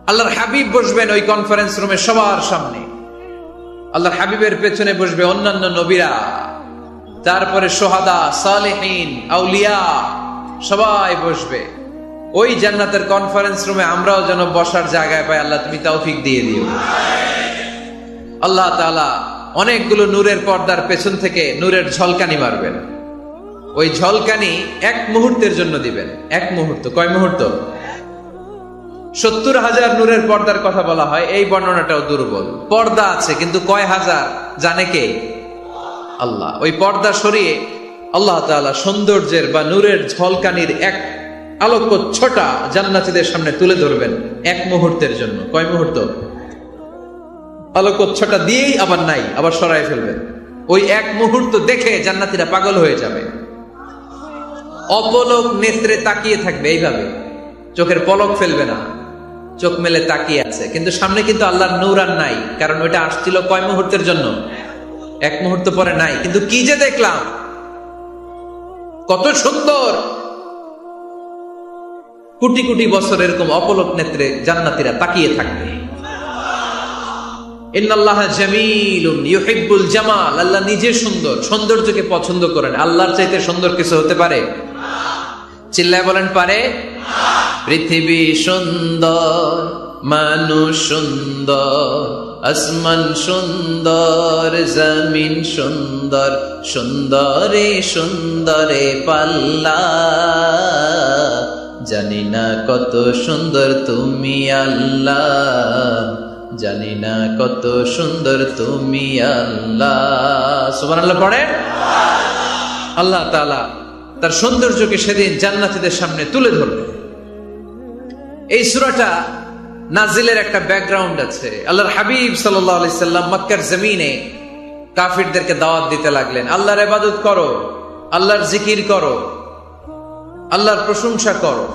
আল্লাহর হাবিব বসবেন ওই কনফারেন্স রুমে সবার সামনে। আল্লাহর হাবিবের পেছনে বসবে অন্যান্য নবীরা, তারপরে সোহাদা, সালেহীন, আউলিয়া সবাই বসবে ওই জান্নাতের কনফারেন্স রুমে। আমরাও যেন বসার জায়গায় পাই, আল্লাহ তুমি তৌফিক দিয়ে দিও। আল্লাহ তাআলা অনেকগুলো নূরের পর্দার পেছন থেকে নূরের ঝলকানি মারবেন। ওই ঝলকানি এক মুহূর্তের জন্য দিবেন। এক মুহূর্ত। কয় মুহূর্ত? 70,000 নূরের পর্দার কথা বলা হয়, এই বর্ণনাটাও দুর্বল। পর্দা আছে কিন্তু কয় হাজার জানে কে? আল্লাহ। ওই পর্দা সরিয়ে আল্লাহ তাআলা সৌন্দর্যের বা নূরের ঝলকানির এক আলোকচ্ছটা জান্নাতীদের সামনে তুলে ধরবেন এক মুহূর্তের জন্য। কয় মুহূর্ত? আলোকচ্ছটা দিয়েই আবার নাই, আবার সরাই ফেলবেন। ওই এক মুহূর্ত দেখে জান্নাতীরা পাগল হয়ে যাবে, অপলক নেত্রে তাকিয়ে থাকবে। এইভাবে চোখের পলক ফেলবে না, চোখ মেলে তাকিয়ে আছে। কিন্তু সামনে কিন্তু আল্লাহর নূর আর নাই, কারণ ওইটা আসছিল কয় মুহূর্তের জন্য? এক মুহূর্ত পরে নাই। কিন্তু কি যে দেখলাম, কত সুন্দর! কোটি কোটি বছর এরকম অপলক নেত্রে জান্নাতীরা তাকিয়ে থাকবে। ইন্নাল্লাহা জামিলুন ইউহিব্বুল জামাল। আল্লাহ নিজে সুন্দর, সৌন্দর্যকে পছন্দ করেন। আল্লাহর চাইতে সুন্দর কিছু হতে পারে? চিল্লায় বলেন পারে? পৃথিবী সুন্দর, মানুষ সুন্দর, আসমান সুন্দর, জমিন সুন্দর, সুন্দরে সুন্দরে পাল্লা। জানি না কত সুন্দর তুমি আল্লাহ, জানি না কত সুন্দর তুমি আল্লাহ। সুবহানাল্লাহ পড়েন। আল্লাহ তাআলা তার সৌন্দর্যকে সেদিন জান্নাতীদের সামনে তুলে ধরবে। এই সূরাটা নাজিলের একটা ব্যাকগ্রাউন্ড আছে। আল্লাহর হাবিব সাল্লাল্লাহু আলাইহি সাল্লাম মক্কার জমিনে কাফিরদেরকে দাওয়াত দিতে লাগলেন, আল্লাহর ইবাদত করো, আল্লাহর জিকির করো, আল্লাহর প্রশংসা করো।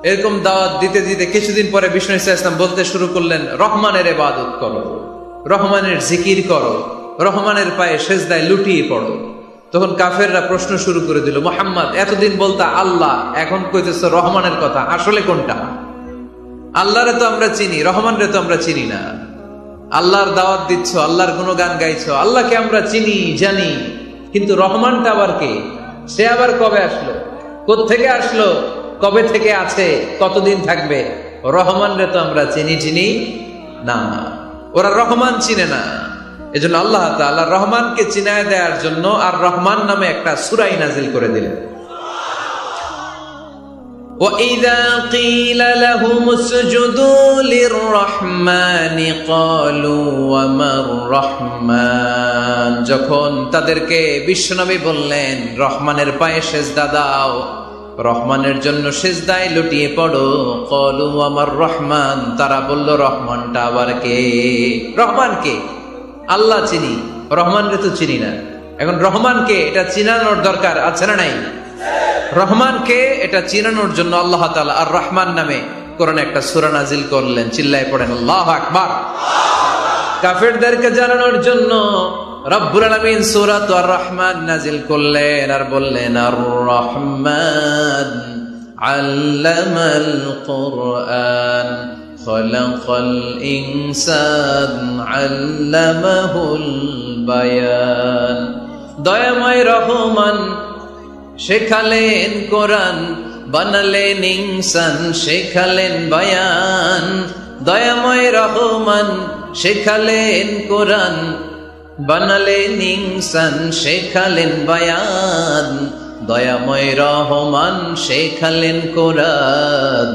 এরকম দাওয়াত দিতে দিতে কিছুদিন পরে বিষ্ণু ইসা ইসলাম বলতে শুরু করলেন, রহমানের ইবাদত করো, রহমানের জিকির করো, রহমানের পায়ে সেজদায় লুটিয়ে পড়ো। তখন কাফেররা প্রশ্ন শুরু করে দিল, মুহাম্মদ এতদিন বলতা আল্লাহ, এখন কইতেছো রহমানের কথা, আসলে কোনটা? আল্লাহরে তো আমরা চিনি, রহমানরে তো আমরা চিনি না। আল্লাহর দাওয়াত দিচ্ছ, আল্লাহর গুণগান গাইছো, আল্লাহকে আমরা চিনি জানি, কিন্তু রহমানটা আবার কে? সে আবার কবে আসলো, কোত্থেকে আসলো, কবে থেকে আছে, কতদিন থাকবে? রহমানরে তো আমরা চিনি না। ওরা রহমান চিনে না। এজন্য আল্লাহ তাআলা রহমানকে চিনায় দেওয়ার জন্য আর রহমান নামে একটা সূরা নাযিল করে দিলেন। وَإِذَا قِيلَ لَهُمُ اسْجُدُوا لِلرَّحْمَنِ قَالُوا وَمَا الرَّحْمَنُ। যখন তাদেরকে বিশ্বনবী বললেন রহমানের পায়ে সেজদা দাও, রহমানের জন্য সেজদায় লুটিয়ে পড়ো, ক্বালু ওয়ামার রহমান, তারা বলল রহমানটা আবার কে? রহমান কে? আল্লাহ চিনি, রহমানকে তো চিনি না। এখন রহমানকে এটা চিনানোর দরকার আছে না নাই? রহমানকে এটা চিনানোর জন্য আল্লাহ তাআলা আর রহমান নামে কোরআনে একটা সূরা নাযিল করলেন। চিল্লায় পড়েন আল্লাহু আকবার। কাফেরদেরকে জানানোর জন্য রব্বুল আলামিন সূরাত আর রহমান নাযিল করলেন আর বললেন, আর রহমান আল্লামাল কুরআন খালাকাল ইনসান আল্লামাহুল বায়ান। দয়াময় রহমান শেখালেন কোরআন, বানালেন ইনসান, শেখালেন বায়ান। দয়াময় রহমান শেখালেন কোরআন, বানালেন ইনসান, শেখালেন বায়ান। দয়াময় রহমান শেখালেন কোরআন,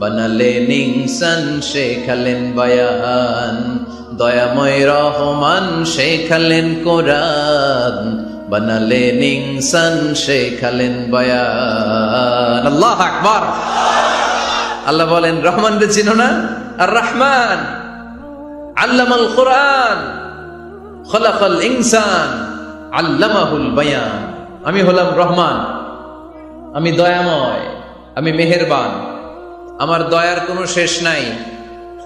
বানালেন ইনসান, শেখালেন বায়ান। দয়াময় রহমান শেখালেন কোরআন, বানালেন ইনসান, শেখালেন বায়ান। আল্লাহু আকবার। আল্লাহ বলেন রহমানকে চিনো না? আর রহমান আল্লামাল কুরআন খলাকাল ইনসান আল্লামাহুল বায়ান। আমি হলাম রহমান, আমি দয়াময়, আমি মেহেরবান। আমার দয়ার কোনো শেষ নাই,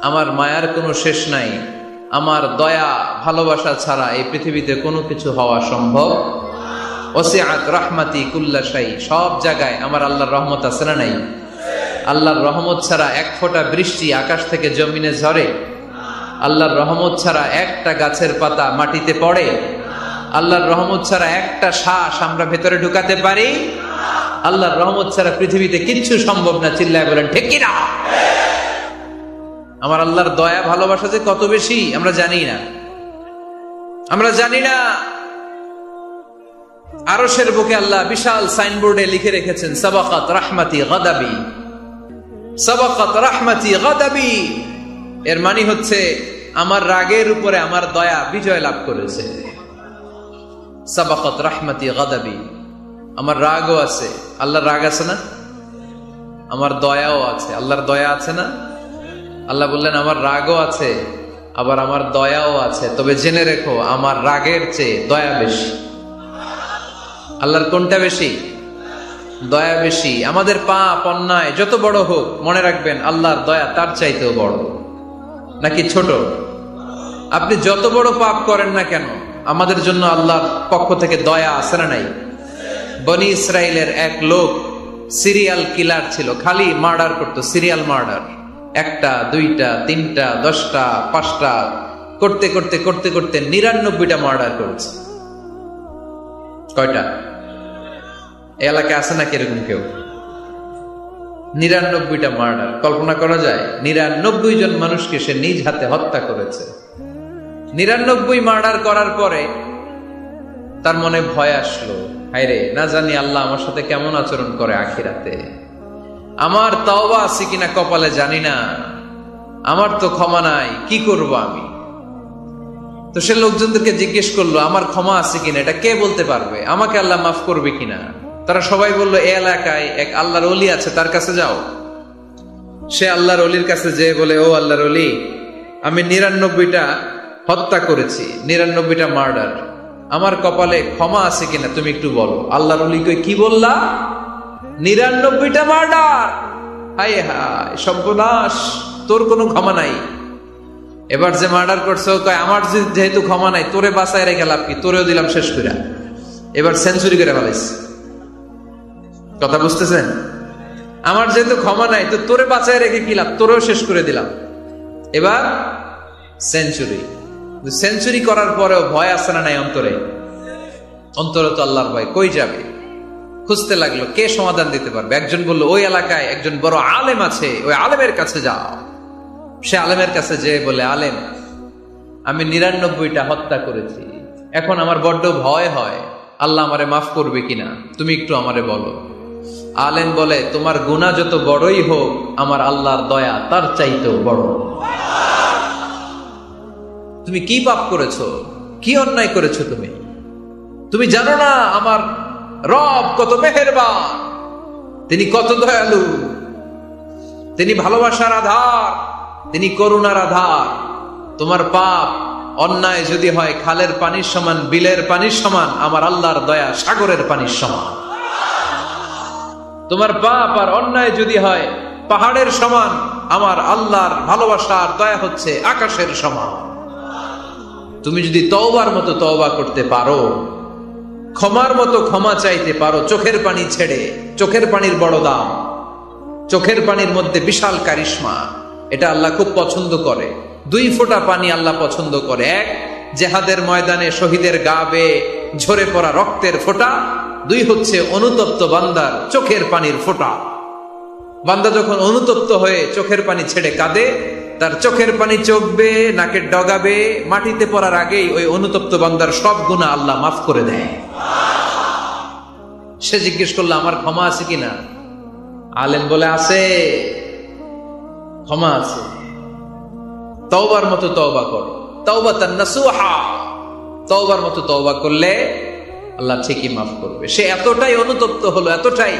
আমার মায়ার কোনো শেষ নাই। আমার দয়া ভালোবাসা ছাড়া এই পৃথিবীতে কোনো কিছু হওয়া সম্ভব। ওসিআত রাহমাতি কুল্লা শাই, সব জায়গায় আমার আল্লাহর রহমত আছে না নাই? আল্লাহর রহমত ছাড়া এক ফোঁটা বৃষ্টি আকাশ থেকে জমিনে ঝরে? আল্লাহর রহমত ছাড়া একটা গাছের পাতা মাটিতে পড়ে? আল্লাহর রহমত ছাড়া একটা শ্বাস আমরা ভেতরে ঢুকাতে পারি? আল্লাহর রহমত ছাড়া পৃথিবীতে কিচ্ছু সম্ভব না। চিল্লায় বলেন ঠিক কি না? আমার আল্লাহর দয়া ভালোবাসা যে কত বেশি আমরা জানি না, আমরা জানি না। আরশের বুকে আল্লাহ বিশাল সাইনবোর্ডে লিখে রেখেছেন সাবাকাত রাহমাতি গাদাবি, সাবাকাত রাহমাতি গাদাবি। এর মানে হচ্ছে আমার রাগের উপরে আমার দয়া বিজয় লাভ করেছে। সাবাকাত রাহমাতি গাদাবি, আমার রাগও আছে, আল্লাহর রাগ আছে না? আমার দয়াও আছে, আল্লাহর দয়া আছে না? আল্লাহ বললেন আমার রাগও আছে, আবার আমার দয়াও আছে। তবে জেনে রেখো আমার রাগের চেয়ে দয়া বেশি। আল্লাহর কোনটা বেশি? দয়া বেশি। আমাদের পাপ অন্যায় যত বড় হোক, মনে রাখবেন আল্লাহর দয়া তার চাইতেও বড়। নাকি ছোট? আপনি যত বড় পাপ করেন না কেন, আমাদের জন্য আল্লাহর পক্ষ থেকে দয়া আছে না নাই? বনি ইসরায়েলের এক লোক সিরিয়াল কিলার ছিল, খালি মার্ডার করতো, সিরিয়াল মার্ডার। একটা, দুইটা, তিনটা, 10টা, 5টা করতে করতে করতে করতে 99টা মার্ডার করেছে। কয়টা? এলাকায় আছে নাকি এরকম কেউ? 99টা মার্ডার। কল্পনা করা যায়? 99 জন মানুষকে সে নিজ হাতে হত্যা করেছে। 99 মার্ডার করার পরে তার মনে ভয় আসলো, হায়রে না জানি আল্লাহ আমার সাথে কেমন আচরণ করে আখিরাতে। আমার তাওবা আছে কিনা কপালে জানি না, আমার তো ক্ষমা নাই, কি করব আমি? তো সে লোকজনদেরকে জিজ্ঞেস করলো আমার ক্ষমা আছে কিনা, এটা কে বলতে পারবে? আমাকে আল্লাহ মাফ করবে কিনা? তারা সবাই বললো এই এলাকায় এক আল্লাহর ওলি আছে, তার কাছে যাও। সে আল্লাহর ওলির কাছে যেয়ে বলে, ও আল্লাহর ওলি, আমি 99টা হত্যা করেছি, 99টা মার্ডার, আমার কপালে ক্ষমা আছে কিনা তুমি একটু বলো। আল্লাহর ওলি কই, কি বললা? 99টা মার্ডার? হায় হায় সর্বনাশ, তোর কোনো ক্ষমা নাই। এবার যে মার্ডার করছো কয় আমার যেহেতু ক্ষমা নাই, তোরে বাঁচায় রেখে লাভ কি, তোরেও দিলাম শেষ করে। এবার সেঞ্চুরি করে ফেলাইছে। কথা বুঝতেছেন? আমার যেহেতু ক্ষমা নাই, তো তোরে বাঁচায় রেখে কি লাভ, তোরেও শেষ করে দিলাম। এবার সেঞ্চুরি। সেঞ্চুরি করার পরেও ভয় আসে না নাই অন্তরে? অন্তরে তো আল্লাহর ভয়। কই যাবে? খুঁজতে লাগলো কে সমাধান দিতে পারবে। একজন বলল ওই এলাকায় একজন বড় আলেম আছে, ওই আলেমের কাছে যাও। সে আলেমের কাছে যেয়ে বলে, আলেম, আমি 99টা হত্যা করেছি, এখন আমার বড্ড ভয় হয়, আল্লাহ আমারে মাফ করবে কিনা, তুমি একটু আমারে বলো। আলেম বলে, তোমার গুনাহ যত বড়ই হোক, আমার আল্লাহর দয়া তার চাইতেও বড়। তুমি কি পাপ করেছো, কি অন্যায় করেছো তুমি? তুমি জানো না আমার রব কত মেহেরবান, তিনি কত দয়ালু, তিনি ভালোবাসার আধার, তিনি করুণার আধার। তোমার পাপ অন্যায় যদি হয় খালের পানির সমান, বিলের পানির সমান, আমার আল্লাহর দয়া সাগরের পানির সমান। তোমার পাপ আর অন্যায় যদি হয় পাহাড়ের সমান, আমার আল্লাহর ভালোবাসার দয়া হচ্ছে আকাশের সমান। তুমি যদি তওবার মতো তওবা করতে পারো, ক্ষমার মতো ক্ষমা চাইতে পারো, চোখের পানি ছেড়ে, চোখের পানির বড় দাম, চোখের পানির মধ্যে বিশাল কারিশমা, এটা আল্লাহ খুব পছন্দ করে। 2 ফোঁটা পানি আল্লাহ পছন্দ করে। এক, জেহাদের ময়দানে শহীদের গা বেয়ে ঝরে পড়া রক্তের ফোঁটা। 2 হচ্ছে অনুতপ্ত বান্দার চোখের পানির ফোঁটা। বান্দা যখন অনুতপ্ত হয়ে চোখের পানি ছেড়ে কাঁদে, তার চোখের পানি চোখ বেয়ে নাকের ডগাবে, মাটিতে পড়ার আগেই ওই অনুতপ্ত বান্দার সব গুনাহ আল্লাহ মাফ করে দেয়। সে জিজ্ঞেস করলো আমার ক্ষমা আছে কিনা? আলেম বলে আছে, ক্ষমা আছে। তওবার মতো তওবা করো, তাওবাতান নাসুহা, তওবার মতো তওবা করলে আল্লাহ ঠিকই মাফ করবে। সে এতটাই অনুতপ্ত হলো, এতটাই,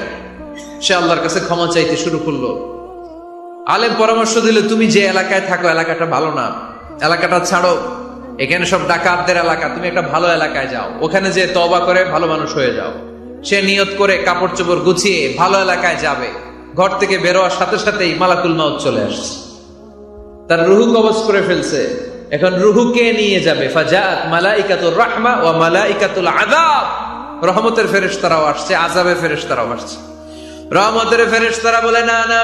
সে আল্লাহর কাছে ক্ষমা চাইতে শুরু করলো। আলেম পরামর্শ দিল, তুমি যে এলাকায় থাকো এলাকাটা ভালো না, এলাকাটা ছাড়ো, এখানে সব ডাকাতদের এলাকা, তুমি একটা ভালো এলাকায় যাও, ওখানে যে তওবা করে ভালো মানুষ হয়ে যাও। সে নিয়ত করে কাপড় চোপড় গুছিয়ে ভালো এলাকায় যাবে, ঘর থেকে বেরোয়ার সাথে সাথেই মালাকুল মাউত চলে আসছে, তার রুহু কবজ করে ফেলছে। এখন রুহুকে নিয়ে যাবে, ফাজাত মালাইকাতুর রাহমা ওয়া মালাইকাতুল আযাব, রহমতের ফেরেশতারাও আসছে, আযাবের ফেরেশতারাও আসছে। রহমতের ফেরেশতারা বলে, না না,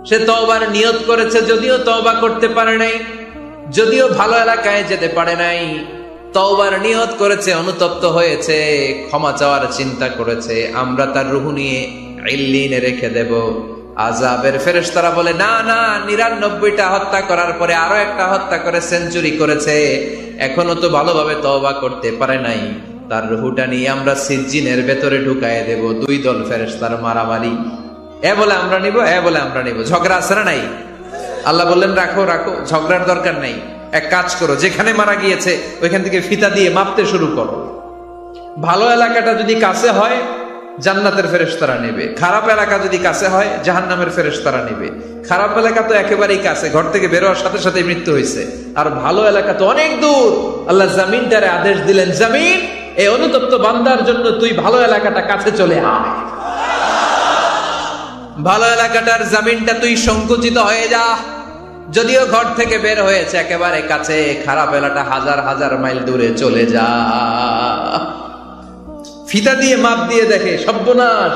সে তওবার নিয়ত করেছে, যদিও তওবা করতে পারে নাই, যদিও ভালো এলাকায় যেতে পারে নাই, তওবার নিয়ত করেছে, অনুতপ্ত হয়েছে, ক্ষমা চাওয়ার চিন্তা করেছে, আমরা তার রুহু নিয়ে ইল্লিনে রেখে দেব। আযাবের ফেরেশতারা বলে, না না, ৯৯টা হত্যা করার পরে আরো একটা হত্যা করে সেঞ্চুরি করেছে, এখনো তো ভালোভাবে তওবা করতে পারে নাই, তার রুহুটা নিয়ে আমরা সিজ্জিনের ভেতরে ঢুকায় দেব। দুই দল ফেরেশতার মারামারি, এ বলে আমরা নিব, এ বলে আমরা নিব, ঝগড়া আছে না নাই? আল্লাহ বললেন, রাখো রাখো, ঝগড়ার দরকার নাই, এক কাজ করো, যেখানে মারা গিয়েছে ওইখান থেকে ফিতা দিয়ে মাপতে শুরু করো। ভালো এলাকাটা যদি কাছে হয় জান্নাতের ফেরেশতারা নেবে, খারাপ এলাকা যদি কাছে হয় জাহান্নামের ফেরেশতারা নেবে। খারাপ এলাকা তো একেবারেই কাছে, ঘর থেকে বেরোয়ার সাথে সাথে মৃত্যু হয়েছে, আর ভালো এলাকা তো অনেক দূর। আল্লাহ জামিনটারে আদেশ দিলেন, জামিন, এই অনুতপ্ত বান্দার জন্য তুই ভালো এলাকাটা কাছে চলে আয়, ভালো এলাকাটার জামিনটা তুই সংকুচিত হয়ে যা, যদিও ঘর থেকে বের হয়েছে একেবারে কাছে, খারাপ এলাকা হাজার হাজার মাইল দূরে চলে যা। ফিতা দিয়ে মাপ দিয়ে দেখে, সর্বনাশ,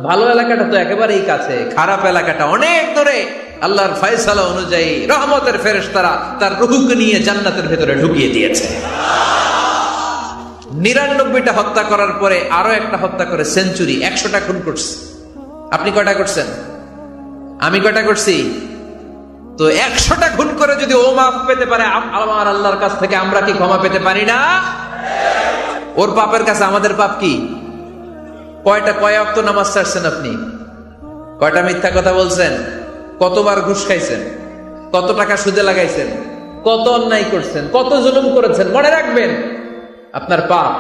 ভালো এলাকাটা তো একেবারেই কাছে, খারাপ এলাকাটা অনেক দূরে। আল্লাহর ফয়সালা অনুযায়ী রহমতের ফেরেশতারা তার রূহকে নিয়ে জান্নাতের ভেতরে ঢুকিয়ে দিয়েছে। ৯৯টা হত্যা করার পরে আরো একটা হত্যা করে সেঞ্চুরি, ১০০টা খুন করছে। আপনি কয়টা করছেন? আমি কয়টা করছি? তো ১০০টা খুন করে যদি ও মাফ পেতে পারে আমার আল্লাহর কাছ থেকে, আমরা কি ক্ষমা পেতে পারি না? ওর পাপের কাছে আমাদের পাপ কি? কয় ওয়াক্ত নামাজ ছাড়ছেন আপনি? কয়টা মিথ্যা কথা বলছেন? কতবার ঘুষ খাইছেন? কত টাকা সুদে লাগাইছেন? কত অন্যায় করছেন? কত জুলুম করেছেন? মনে রাখবেন, আপনার পাপ,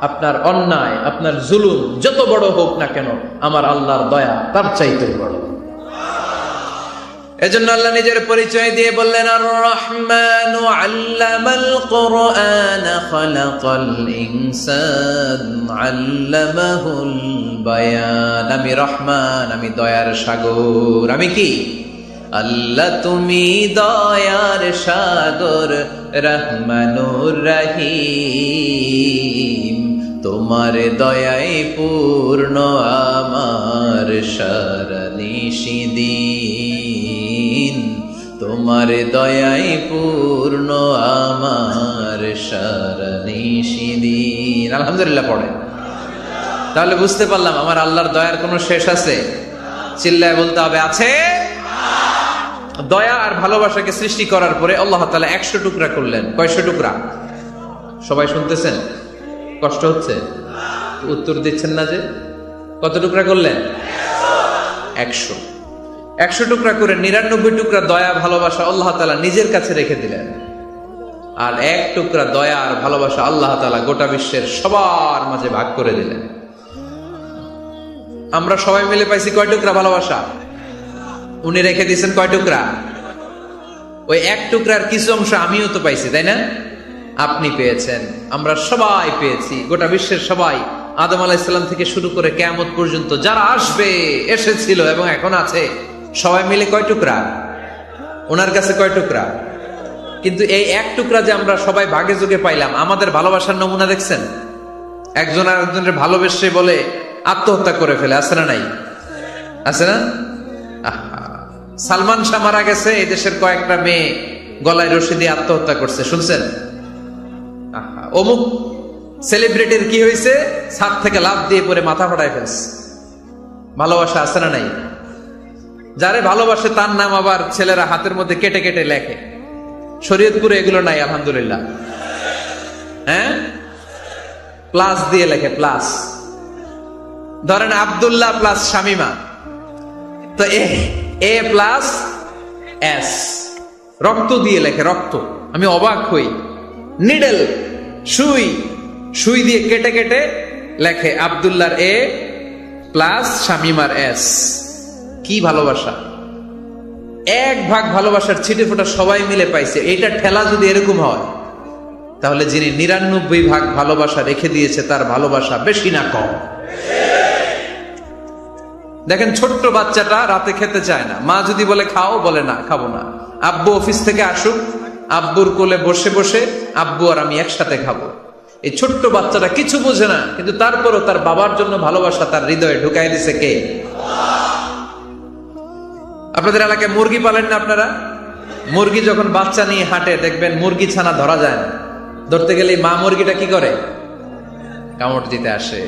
আপনার অন্যায়, আপনার জুলুম যত বড় হোক না কেন, আমার আল্লাহর দয়া তার চাইতে বড়। এজন্য আল্লাহ নিজের পরিচয় দিয়ে বললেন, আর রহমানু আল্লামাল কুরআন খালাকাল ইনসান আল্লামাহুল বায়ান। আমি রহমান, আমি দয়ার সাগর। আমি কি? আল্লাহ তুমি দয়ার সাগর, রহমানুর রহিম, তোমার দয়ায় পূর্ণ আমার সারা নিশিদিন, তোমার দয়ায় পূর্ণ আমার সারা নিশিদিন। আলহামদুলিল্লাহ পড়ে। তাহলে বুঝতে পারলাম আমার আল্লাহর দয়ার কোনো শেষ আছে? চিল্লায় বলতে হবে, আছে। দয়া আর ভালোবাসাকে সৃষ্টি করার পরে আল্লাহ তাআলা ১০০ টুকরা করলেন। কয়শো টুকরা? সবাই শুনতেছেন? কষ্ট হচ্ছে? উত্তর দিচ্ছেন না যে। কত টুকরা করলেন? ১০০। ১০০ টুকরা করে ৯৯ টুকরা দয়া ভালোবাসা আল্লাহ তাআলা নিজের কাছে রেখে দিলেন, আর ১ টুকরা দয়া আর ভালোবাসা আল্লাহ তাআলা গোটা বিশ্বের সবার মাঝে ভাগ করে দিলেন। আমরা সবাই মিলে পাইছি কয় টুকরা ভালোবাসা? উনি রেখে দিয়েছেন কয় টুকরা? ওই ১ টুকরার কিছু অংশ আমিও তো পাইছি, তাই না? আপনি পেয়েছেন, আমরা সবাই পেয়েছি, গোটা বিশ্বের সবাই, আদম আলাইহিস সালাম থেকে শুরু করে কিয়ামত পর্যন্ত যারা আসবে, এসেছিল এবং এখন আছে, সবাই মিলে কয় টুকরা? ওনার কাছে কয় টুকরা? কিন্তু এই ১ টুকরা যে আমরা সবাই ভাগে যোগে পাইলাম, আমাদের ভালোবাসার নমুনা দেখছেন? একজন আর একজনের ভালোবেসে বলে আত্মহত্যা করে ফেলে, আছে না নাই? আছে না? সালমান শাহ মারা গেছে, এই দেশের কয়েকটা মেয়ে গলায় রশি দিয়ে আত্মহত্যা করছে, শুনছেন? অমুক সেলিব্রিটির কি হয়েছে, ছাদ থেকে লাফ দিয়ে পরে মাথা ফাটায় ফেলছে। ভালোবাসা আছে না নাই? যারে ভালোবাসে তার নাম আবার ছেলেরা হাতের মধ্যে কেটে কেটে লেখে। শরীয়তপুরে এগুলো নাই, আলহামদুলিল্লাহ। হ্যাঁ, প্লাস দিয়ে লেখে, প্লাস। ধরেন আব্দুল্লাহ প্লাস শামিমা, তো এ প্লাস এস, রক্ত দিয়ে লেখে, রক্ত। আমি অবাক হই, নিডেল, সুই, সুই দিয়ে কেটে কেটে লেখে আব্দুল্লাহর এ প্লাস শামিমার এস। কি ভালোবাসা! এক ভাগ ভালোবাসার ছিটে ফোটা সবাই মিলে পাইছে, এইটা ঠেলা যদি এরকম হয়, তাহলে যিনি 99 ভাগ ভালোবাসা রেখে দিয়েছে তার ভালোবাসা বেশি না কম? দেখেন, ছোট্ট বাচ্চাটা রাতে খেতে চায় না, মা যদি বলে খাও, বলে না, খাবো না। আব্বু অফিস থেকে আসুক, আব্বুর কোলে বসে বসে আব্বু আর আমি একসাথে খাবো। এই ছোট্ট বাচ্চাটা কিছু বোঝে না, কিন্তু তারপরও তার বাবার জন্য ভালোবাসা তার হৃদয়ে ঢুকাই দিছে কে? আপনাদের এলাকায় মুরগি পালেন না আপনারা? মুরগি যখন বাচ্চা নিয়ে হাঁটে, দেখবেন মুরগি ছানা ধরা যায় না, ধরতে গেলে মা মুরগিটা কি করে? কামড় দিতে আসে।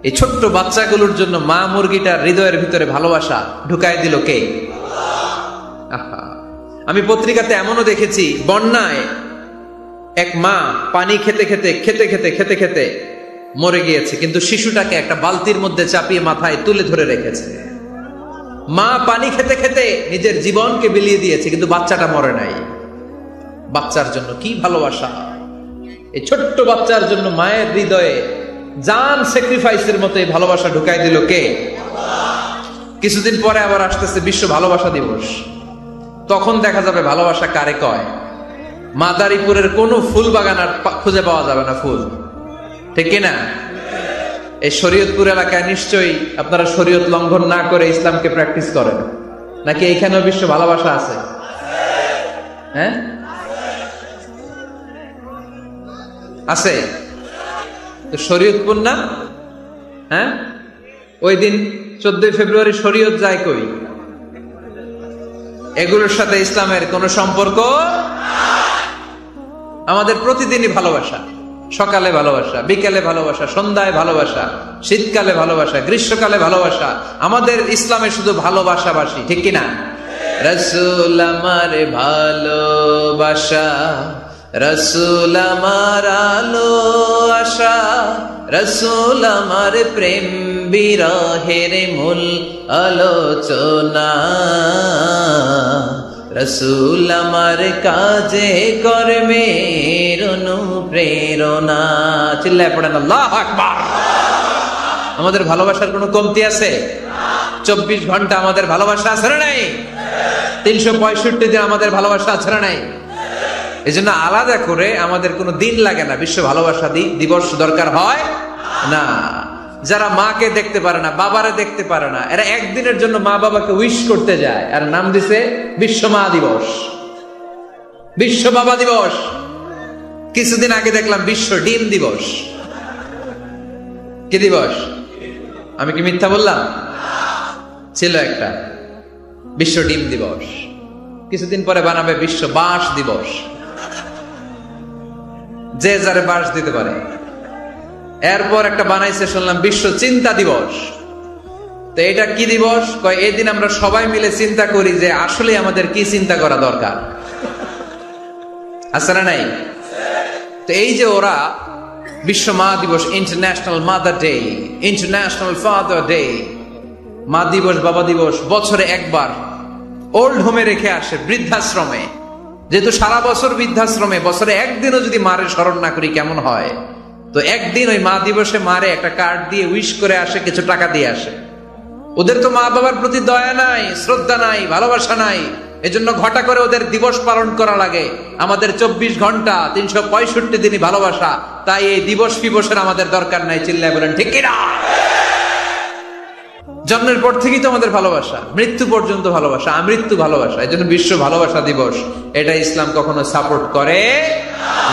এই ছোট্ট বাচ্চাগুলোর জন্য মা মুরগিটার হৃদয়ের ভিতরে ভালোবাসা ঢুকাই দিল কে? আহা, আমি পত্রিকাতে এমনও দেখেছি, বন্যায় এক মা পানি খেতে খেতে খেতে খেতে খেতে খেতে মরে গিয়েছে, কিন্তু শিশুটাকে একটা বালতির মধ্যে চাপিয়ে মাথায় তুলে ধরে রেখেছে। মা পানি খেতে খেতে নিজের জীবনকে বিলিয়ে দিয়েছে, কিন্তু বাচ্চাটা মরে নাই। বাচ্চার জন্য কি ভালোবাসা! এই ছোট্ট বাচ্চার জন্য মায়ের হৃদয়ে জান স্যাক্রিফাইসের মতো এই ভালোবাসা ঢুকাই দিল কে? কিছুদিন পরে আবার আসতেছে বিশ্ব ভালোবাসা দিবস। তখন দেখা যাবে ভালোবাসা কারে কয়। মাদারীপুরের কোন ফুল বাগান আর খুঁজে পাওয়া যাবে না ফুল, ঠিক কিনা? এই শরীয়তপুর এলাকায় নিশ্চয়ই আপনারা শরীয়ত লঙ্ঘন না করে ইসলামকে প্র্যাকটিস করেন, নাকি এইখানেও বিশ্ব ভালোবাসা আছে? হ্যাঁ, আছে তো। শরীয়তপুর না? হ্যাঁ, ওই দিন 14 ফেব্রুয়ারি শরীয়ত যায় কই? এগুলোর সাথে ইসলামের কোন সম্পর্ক? আমাদের প্রতিদিনই ভালোবাসা, সকালে ভালোবাসা, বিকেলে ভালোবাসা, সন্ধ্যায় ভালোবাসা, শীতকালে ভালোবাসা, গ্রীষ্মকালে ভালোবাসা। আমাদের ইসলামে শুধু ভালোবাসাবাসী, ঠিক কিনা? রাসূল আমার ভালোবাসা, রাসূল আমার আলো আশা, রাসূল আমার প্রেম বিরহের মূল আলোচনা, রাসূল আমার কাজে কর্মের অনুপ্রেরণা। চিল্লায় পড়েন আল্লাহু আকবার। আমাদের ভালোবাসার কোনো কমতি আছে? 24 ঘন্টা আমাদের ভালোবাসা আছে না নাই? 365 দিন আমাদের ভালোবাসা আছে না নাই? এই জন্য আলাদা করে আমাদের কোনো দিন লাগে না, বিশ্ব ভালোবাসা দিবস দরকার হয় না। যারা মাকে দেখতে পারে না, বাবারে দেখতে পারে না, এরা একদিনের জন্য মা বাবাকে উইশ করতে যায়, আর নাম দিছে বিশ্ব মা দিবস, বিশ্ব বাবা দিবস। কিছুদিন আগে দেখলাম বিশ্ব ডিম দিবস। কি দিবস? আমি কি মিথ্যা বললাম? ছিল একটা বিশ্ব ডিম দিবস। কিছুদিন পরে বানাবে বিশ্ব বাঁশ দিবস, যে যারে বাঁশ দিতে পারে। এরপর একটা বানাইছে শুনলাম বিশ্ব চিন্তা দিবস। তো এটা কি দিবস? কয় এই দিন আমরা সবাই মিলে চিন্তা করি যে আসলে আমাদের কি চিন্তা করা দরকার, আছে না নাই? তো এই যে ওরা বিশ্ব মা দিবস, international mother day, international father day, মা দিবস, বাবা দিবস বছরে একবার ওল্ড হোমে রেখে আসে, বৃদ্ধাশ্রমে। যেহেতু সারা বছর বৃদ্ধাশ্রমে, বছরে একদিনও যদি মারে স্মরণ না করি কেমন হয়? তো একদিন ওই মা দিবসে মারে একটা কার্ড দিয়ে উইশ করে আসে, কিছু টাকা দিয়ে আসে। ওদের তো মা বাবার প্রতি দয়া নাই, শ্রদ্ধা নাই, ভালোবাসা নাই, এজন্য ঘটা করে ওদের দিবস পালন করা লাগে। আমাদের 24 ঘন্টা 365 দিনই ভালোবাসা, তাই এই দিবস ফিবসের আমাদের দরকার নাই। চিল্লায় বলেন ঠিক কিনা? জন্মের পর থেকেই তো আমাদের ভালোবাসা, মৃত্যু পর্যন্ত ভালোবাসা, আমৃত্যু ভালোবাসা। এই জন্য বিশ্ব ভালোবাসা দিবস, এটা ইসলাম কখনো সাপোর্ট করে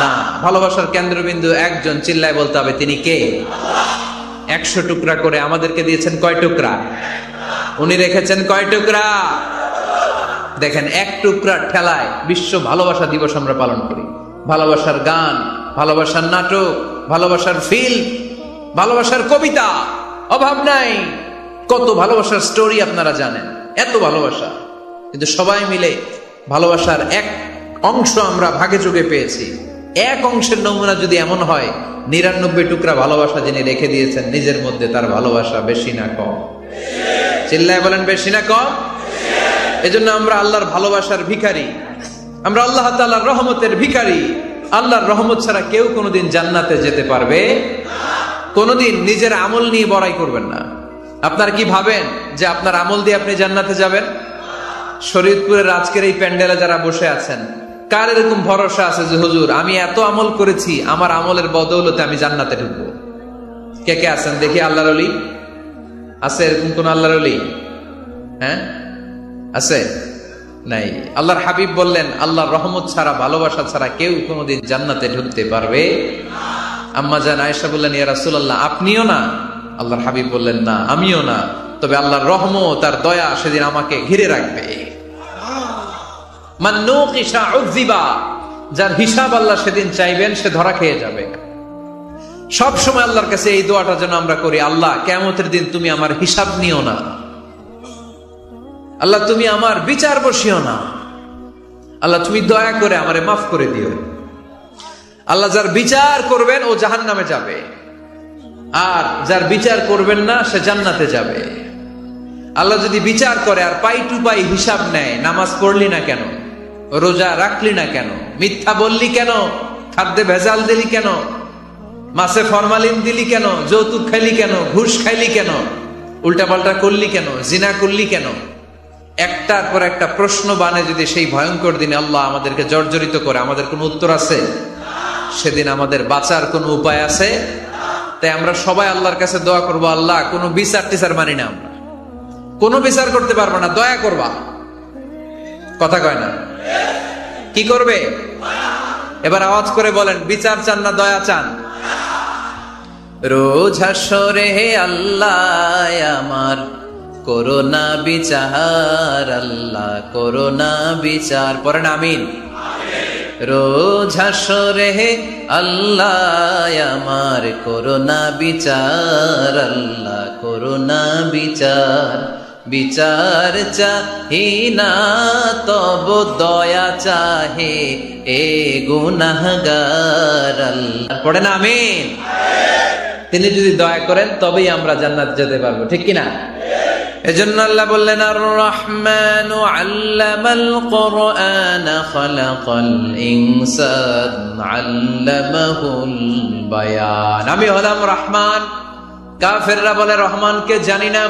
না। ভালোবাসার কেন্দ্রবিন্দু একজন, চিল্লায় বলতে হবে তিনি কে? 100 টুকরা করে আমাদেরকে দিয়েছেন কয় টুকরা? উনি রেখেছেন কয় টুকরা? দেখেন, এক টুকরা ঠেলায় বিশ্ব ভালোবাসা দিবস আমরা পালন করি। ভালোবাসার গান, ভালোবাসার নাটক, ভালোবাসার ফিল্ম, ভালোবাসার কবিতা, অভাব নাই। কত ভালোবাসার স্টোরি আপনারা জানেন, এত ভালোবাসা। কিন্তু সবাই মিলে ভালোবাসার এক অংশ আমরা ভাগে যোগে পেয়েছি। এক অংশের নমুনা যদি এমন হয়, 99 টুকরা ভালোবাসা যিনি রেখে দিয়েছেন নিজের মধ্যে, তার ভালোবাসা বেশি না কম? চিল্লায় বলেন বেশি না কম? এজন্য আমরা আল্লাহর ভালোবাসার ভিখারি, আমরা আল্লাহ তাআলার রহমতের ভিখারি। আল্লাহর রহমত ছাড়া কেউ কোনোদিন জান্নাতে যেতে পারবে কোনোদিন নিজের আমল নিয়ে বড়াই করবেন না। আপনারা কি ভাবেন যে আপনার আমল দিয়ে আপনি জান্নাতে যাবেন? শরীয়তপুরের আজকের এই প্যান্ডেলে যারা বসে আছেন, কার এরকম ভরসা আছে যে হুজুর আমি এত আমল করেছি, আমার আমলের বদৌলতে আমি জান্নাতে ঢুকবো? কে কে আছেন দেখি? আল্লাহর ওলি আছে এরকম কোন? আল্লাহর ওলি হ্যাঁ আছে? নাই। আল্লাহর হাবিব বললেন আল্লাহর রহমত ছাড়া, ভালোবাসা ছাড়া কেউ কোনোদিন জান্নাতে ঢুকতে পারবে? আম্মা জান আয়েশা বললেন ইয়া রাসূলুল্লাহ আপনিও না? আল্লাহর হাবিব বললেন না আমিও না, তবে আল্লাহর রহমত আর দয়া সেদিন আমাকে ঘিরে রাখবে। মান নুকিশা উযিবা, যার হিসাব আল্লাহ সেদিন চাইবেন সে ধরা খেয়ে যাবে। সব সময় আল্লাহর কাছে এই দোয়াটা যেন আমরা করি, আল্লাহ কিয়ামতের দিন তুমি আমার হিসাব নিও না, আল্লাহ তুমি আমার বিচার বসিও না, আল্লাহ তুমি দয়া করে আমারে মাফ করে দিও। আল্লাহ যার বিচার করবেন ও জাহান্নামে যাবে, আর যার বিচার করবেন না সে জান্নাতে যাবে। আল্লাহ যদি বিচার করে আর পাই টু পাই হিসাব নেয়, নামাজ পড়লি না কেন, রোজা রাখলি না কেন, মিথ্যা বললি কেন, খাদ্যে ভেজাল দিলি কেন, মাছে ফরমালিন দিলি কেন, যৌতুক খাইলি কেন, ঘুষ খাইলি কেন, উল্টাপাল্টা করলি কেন, জিনা করলি কেন, একটার পর একটা প্রশ্ন বানে যদি সেই ভয়ঙ্কর দিনে আল্লাহ আমাদেরকে জর্জরিত করে, আমাদের কোনো উত্তর আছে? সেদিন আমাদের বাঁচার কোনো উপায় আছে? তাই আমরা সবাই আল্লাহর কাছে দোয়া করবো, আল্লাহ কোনো বিচার টিচার মানি না, আমরা কোনো বিচার করতে পারবো না, দয়া করবা। কথা কয় না? কি করবে? এবার আওয়াজ করে বলেন, বিচার চান না দয়া চান? রোজ হাসরে হে আল্লাহ আমার করোনা বিচার, আল্লাহ করোনা বিচার, পড়েন আমিন। রোজ হাসরে হে আল্লাহ আমার করোনা বিচার, আল্লাহ করোনা বিচার, বিচার চাহি না তব দয়া চাহে এ গুনাহগার, আল্লাহ পড়েন আমিন। তিনি যদি দয়া করেন তবেই আমরা জান্নাত যেতে পারবো, ঠিক কিনা? এজন্য আল্লাহ বললেন আর রহমানু আল্লামাল কুরআন খালাকাল ইনসান আল্লামাহুল বায়ান। আমি হলাম রহমান। কাফেররা বলে রহমানকে জানি না,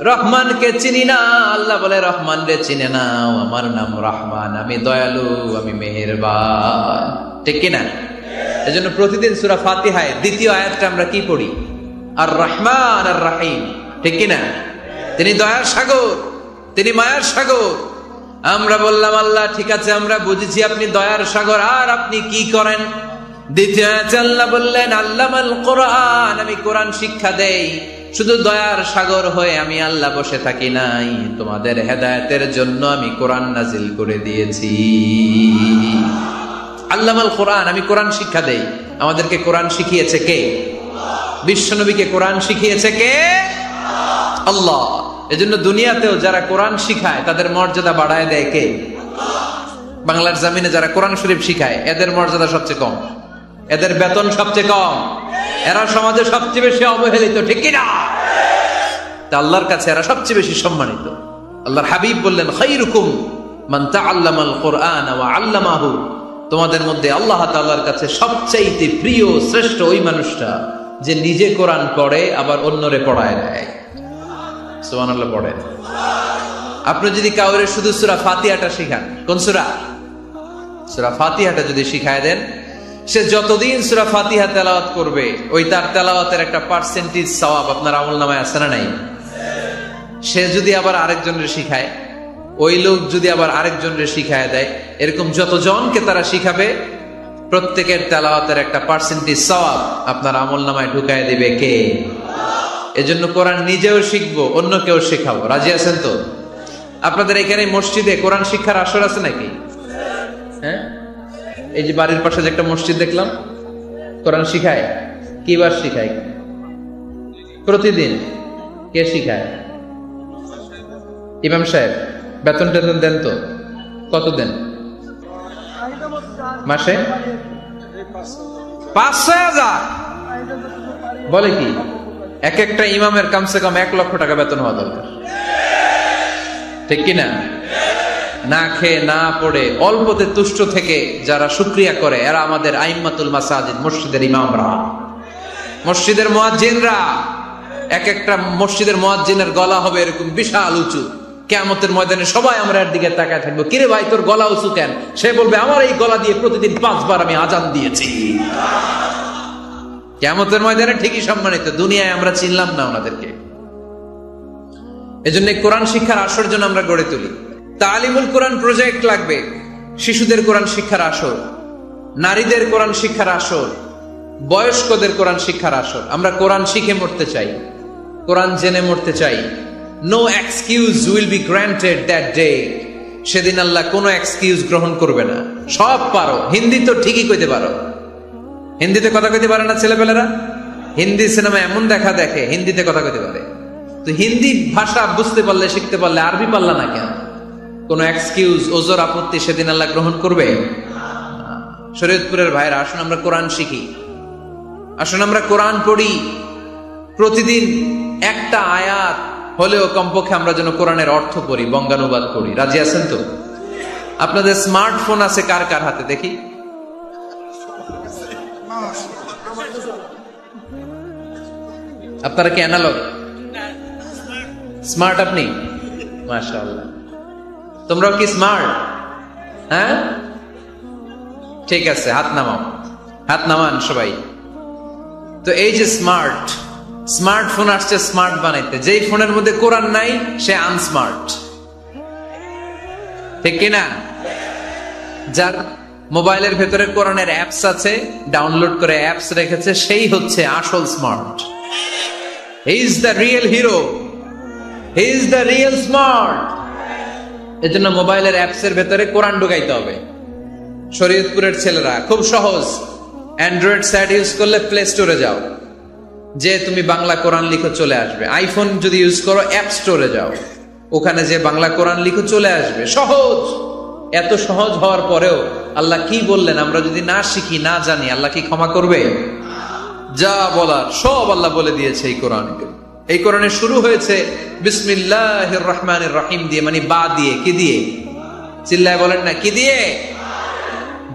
রহমানকে চিনি না। আল্লাহ বলে রহমান রে চিনে নাও, আমার নাম রহমান, আমি দয়ালু, আমি মেহেরবান, ঠিক কিনা? এজন্য প্রতিদিন সূরা ফাতিহায় দ্বিতীয় আয়াতটা আমরা কি পড়ি? আর রহমান আর রহিম, ঠিক কিনা? তিনি দয়ার সাগর, তিনি মায়ার সাগর। আমরা বললাম আল্লাহ ঠিক আছে, আমরা বুঝেছি আপনি দয়ার সাগর, আর আপনি কি করেন? দ্বিতীয় আয়াতে আল্লাহ বললেন আল্লামাল কোরআন, আমি কোরআন শিক্ষা দেই। শুধু দয়ার সাগর হয়ে আমি আল্লাহ বসে থাকি নাই, তোমাদের হেদায়েতের জন্য আমি কোরআন নাজিল করে দিয়েছি। আল্লামাল কোরআন, আমি কোরআন শিক্ষা দেই। আমাদেরকে কোরআন শিখিয়েছে কে? বিশ্বনবীকে কোরআন শিখিয়েছে কে? আল্লাহ। এজন্য দুনিয়াতেও যারা কোরআন শিখায় তাদের মর্যাদা বাড়ায় দেয় কে? বাংলার জমিনে যারা কোরআন শরীফ শিখায় এদের মর্যাদা সবচেয়ে কম, এদের বেতন সবচেয়ে কম, এরা সমাজে সবচেয়ে বেশি অবহেলিত, ঠিক কিনা? তা আল্লাহর কাছে এরা সবচেয়ে বেশি সম্মানিত। আল্লাহর হাবিব বললেন খায়রুকুম মান তাআল্লামাল কুরআন ওয়া আল্লামাহু, তোমাদের মধ্যে আল্লাহ তাআলার কাছে সবচাইতে প্রিয় শ্রেষ্ঠ ওই মানুষটা যে নিজে কোরআন পড়ে আবার অন্যরে পড়ায় দেয়। সুবহানাল্লাহ পড়েন। আপনি যদি কাউরে শুধু সূরা ফাতিহাটা শিখান, কোন সূরা? সূরা ফাতিহাটা যদি শিখায় দেন, সে যতদিন সূরা ফাতিহা তেলাওয়াত করবে ওই তার তেলাওয়াতের একটা পার্সেন্টেজ সওয়াব আপনার আমলনামায় আছে না নাই? সে যদি আবার আরেকজনের শিখায়, ওই লোক যদি আবার আরেকজনের শিখায় দেয়, এরকম যতজনকে তারা শিখাবে প্রত্যেকের তেলাওয়াতের একটা পার্সেন্টেজ সওয়াব আপনার আমলনামায় ঢুকায় দিবে কে? এজন্য কোরআন নিজেও শিখবো, অন্যকেও শেখাবো। রাজি আছেন তো? আপনাদের এখানে মসজিদে কোরআন শিক্ষার আসর আছে নাকি? হ্যাঁ, এই যে বাড়ির পাশে যে একটা মসজিদ দেখলাম, কোরআন শিখায়। কি বার শিখায়? প্রতিদিন। কে শিখায়? ইমাম সাহেব। বেতন টেতন দেন তো? কত দেন মাসে? 5-6,000। বলে কি? এক একটা ইমামের কমসে কম 1 লক্ষ টাকা বেতন হওয়া দরকার, ঠিক কিনা? না খেয়ে না পড়ে অল্পতে তুষ্ট থেকে যারা শুকরিয়া করে এরা আমাদের আইম্মাতুল মাসাজিদ, মসজিদের ইমামরা, মসজিদের মুয়াজ্জিনরা। এক একটা মসজিদের মুয়াজ্জিনের গলা হবে এরকম বিশাল উঁচু, কিয়ামতের ময়দানে সবাই আমরা এর দিকে তাকায় থাকবো, কিরে ভাই তোর গলা উঁচু কেন? সে বলবে আমার এই গলা দিয়ে প্রতিদিন 5 বার আমি আজান দিয়েছি। কিয়ামতের ময়দানে ঠিকই সম্মানিত, দুনিয়ায় আমরা চিনলাম না ওনাদেরকে। এজন্য কোরআন শিক্ষার আসর জন্য আমরা গড়ে তুলি। তালিমুল কোরআন প্রজেক্ট লাগবে, শিশুদের কোরআন শিক্ষার আসর, নারীদের কোরআন শিক্ষার আসর, বয়স্কদের কোরআন শিক্ষার আসর। আমরা কোরআন শিখে মরতে চাই, কোরআন জেনে মরতে চাই। No excuse will be granted that day. সেদিন আল্লাহ কোনো এক্সকিউজ গ্রহণ করবে না। সব পারো, হিন্দি তো ঠিকই কইতে পারো, হিন্দিতে কথা কইতে পারে না ছেলেপেলেরা? হিন্দি সিনেমা এমন দেখা দেখে হিন্দিতে কথা কইতে পারে, তো হিন্দি ভাষা বুঝতে পারলে শিখতে পারলে আরবি পারলা না কেন? কোন এক্সকিউজ ওজর আপত্তি সেদিন আল্লাহ গ্রহণ করবে? শরীয়তপুরের ভাইরা, আসুন আমরা কোরআন শিখি, আসুন আমরা কোরআন পড়ি। প্রতিদিন একটা আয়াত হলেও কমপক্ষে আমরা যেন কোরআনের অর্থ পড়ি, বঙ্গানুবাদ করি। রাজি আছেন তো? আপনাদের স্মার্টফোন আছে কার কার হাতে দেখি? আপনারা কি অ্যানালগ? স্মার্ট আপনি? মাশাআল্লাহ। তোমরাও কি স্মার্ট? হ্যাঁ, ঠিক আছে, হাত নামাও, হাত নামান সবাই। তো এই যে স্মার্টফোন আসছে স্মার্ট বানাইতে, যেই ফোনের মধ্যে কোরআন নাই সে আনস্মার্ট, ঠিক কিনা? যার মোবাইলের ভেতরে কোরআনের অ্যাপস আছে, ডাউনলোড করে অ্যাপস রেখেছে, সেই হচ্ছে আসল smart. He is the real hero, he is the real smart. এজন্য মোবাইলের অ্যাপস এর ভেতরে কোরআন ঢুকাইতে হবে। শরীয়তপুরের ছেলেরা খুব সহজ, অ্যান্ড্রয়েড সেট ইউজ করলে প্লে স্টোরে যাও, যে তুমি বাংলা কোরআন লিখো চলে আসবে। আইফোন যদি ইউজ করো অ্যাপ স্টোরে যাও, ওখানে যে বাংলা কোরআন লিখো চলে আসবে। সহজ। এত সহজ হওয়ার পরেও আল্লাহ কি বললেন আমরা যদি না শিখি, না জানি, আল্লাহ কি ক্ষমা করবে? যা বলার সব আল্লাহ বলে দিয়েছে এই কোরআনে। এই কোরআনে শুরু হয়েছে বিসমিল্লাহির রহমানির রহিম দিয়ে, মানে বা দিয়ে। কি দিয়ে? চিল্লায় বলেন না, কি দিয়ে?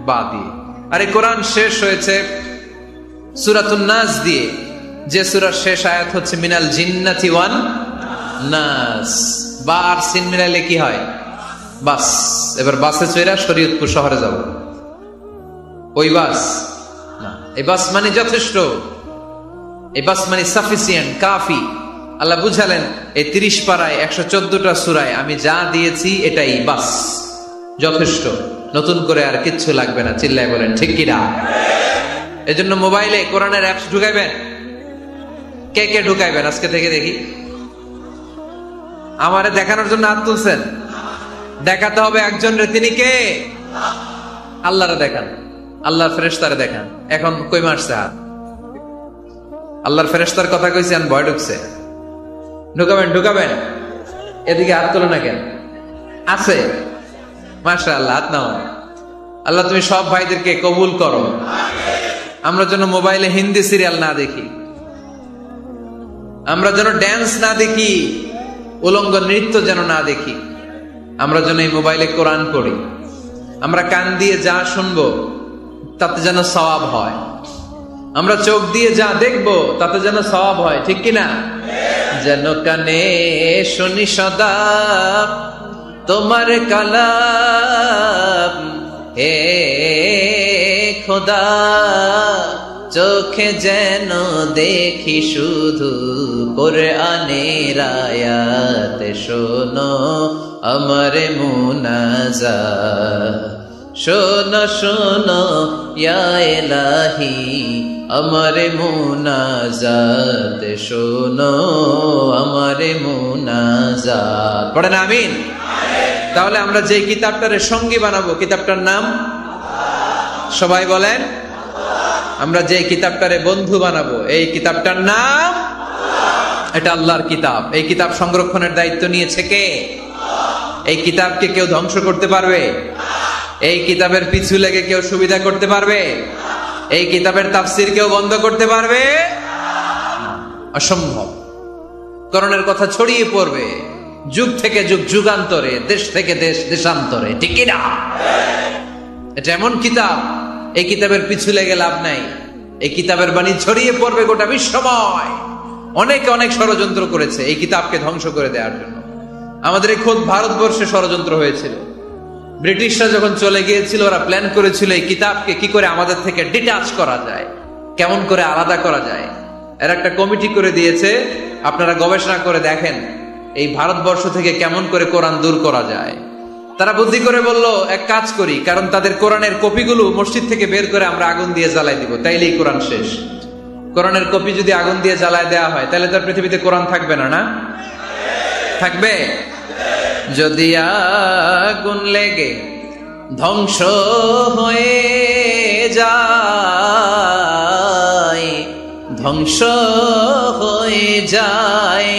বা দিয়ে। আর এই কোরআন শেষ হয়েছে সূরাতুন নাস দিয়ে, যে সূরার শেষ আয়াত হচ্ছে মিনাল জিন্নাতি ওয়ান নাস। বা আর সিন মিলাইলে কি হয়? বাস। এবার বাসে চড়া শরীয়তপুর শহরে যাব। ওই বাস না, এই বাস মানে যথেষ্ট, এই বাস মানে সাফিসিয়েন্ট, কাফি। আল্লাহ বুঝালেন এই 30 পারায় 114টা সূরায় আমি যা দিয়েছি এটাই বাস, যথেষ্ট, নতুন করে আর কিচ্ছু লাগবে না। চিল্লায় বলেন ঠিক কিনা? এজন্য মোবাইলে কোরআনের অ্যাপস ঢুকাইবেন। কে কে ঢুকাইবেন আজকে থেকে দেখি? আমারে দেখানোর জন্য হাত তুলছেন? দেখাতে হবে একজন রে, তিনি কে? আল্লাহরে দেখান, আল্লাহর ফেরেশতারে দেখান। এখন কই মারছে হাত? আল্লাহর ফেরেশতার কথা কইছেন, ভয় ঢুকছে। ঢুকাবেন ঢুকাবেন, এদিকে হাত তোলো না কেন? আছে? মাশাআল্লাহ, হাত নাও। আল্লাহ তুমি সব ভাইদেরকে কবুল করো। আমরা যেন মোবাইলে হিন্দি সিরিয়াল না দেখি, আমরা যেন ড্যান্স না দেখি, উলঙ্গ নৃত্য যেন না দেখি। আমরা যেন এই মোবাইলে কোরআন পড়ি। আমরা কান দিয়ে যা শুনবো তাতে যেন সওয়াব হয়। আমরা চোখ দিয়ে যা দেখবো তাতে যেন সওয়াব হয়, ঠিক কিনা? যেন কানে শুনি সদা তোমার কালাম, হে খোদা চোখে যেন দেখি শুধু কোরআনের আয়াত। শোনো আমার মুনাজাত, শোনো শোনো ইয়া ইলাহি আমার মুনাজাত, শোনো আমার মুনাজাত। পড়েন আমিন। তাহলে আমরা যে কিতাবটারে সঙ্গী বানাবো, কিতাবটার নাম সবাই বলেন। আমরা যে কিতাবটারে বন্ধু বানাবো, এই কিতাবটার নাম, এটা আল্লাহর কিতাব। এই কিতাব সংরক্ষণের দায়িত্ব নিয়েছে কে? এই কিতাবকে কেউ ধ্বংস করতে পারবে? এই কিতাবের পিছু লেগে কেউ সুবিধা করতে পারবে? এই কিতাবের তাফসীর কেউ বন্ধ করতে পারবে? অসম্ভব। করণের কথা ছড়িয়ে পড়বে যুগ থেকে যুগ, যুগান্তরে, দেশ থেকে দেশ, দেশান্তরে, ঠিক না? এটা এমন কিতাব, এই কিতাবের পিছু লেগে লাভ নাই। এই কিতাবের বাণী ছড়িয়ে পড়বে গোটা বিশ্বময়। অনেকে অনেক ষড়যন্ত্র করেছে এই কিতাবকে ধ্বংস করে দেওয়ার জন্য। আমাদের এই খোদ ভারতবর্ষে ষড়যন্ত্র হয়েছিল। ব্রিটিশরা যখন চলে গিয়েছিল, ওরা প্ল্যান করেছিল এই কিতাবকে কি করে আমাদের থেকে ডিটাচ করা যায়, কেমন করে আলাদা করা যায়। এর একটা কমিটি করে দিয়েছে, আপনারা গবেষণা করে দেখেন এই ভারতবর্ষ থেকে কেমন করে কোরআন দূর করা যায়। তারা বুদ্ধি করে বলল, এক কাজ করি, কারণ তাদের কোরআনের কপিগুলো মসজিদ থেকে বের করে আমরা আগুন দিয়ে জ্বালাই দিব, তাইলেই কোরআন শেষ। কোরআনের কপি যদি আগুন দিয়ে জ্বালায় দেওয়া হয়, তাহলে তার পৃথিবীতে কোরআন থাকবে না? না থাকবে? যদি আগুন লেগে ধ্বংস হয়ে যায়, ধ্বংস হয়ে যায়,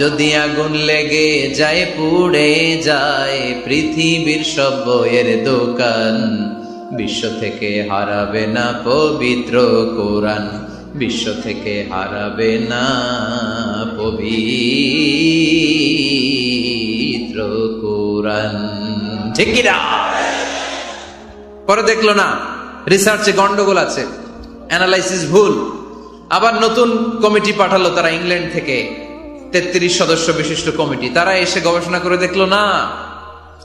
যদি আগুন লেগে যায় পুড়ে যায় পৃথিবীর সব বইয়ের দোকান, বিশ্ব থেকে হারাবে না পবিত্র কোরআন, বিশ্ব থেকে হারাবে না পবিত্র কোরআন। ঠিক কি না? পরে দেখলো না রিসার্চে গন্ডগোল আছে, অ্যানালাইসিস ভুল, আবার নতুন কমিটি পাঠালো তারা ইংল্যান্ড থেকে, 33 সদস্য বিশিষ্ট কমিটি। তারা এসে গবেষণা করে দেখলো না,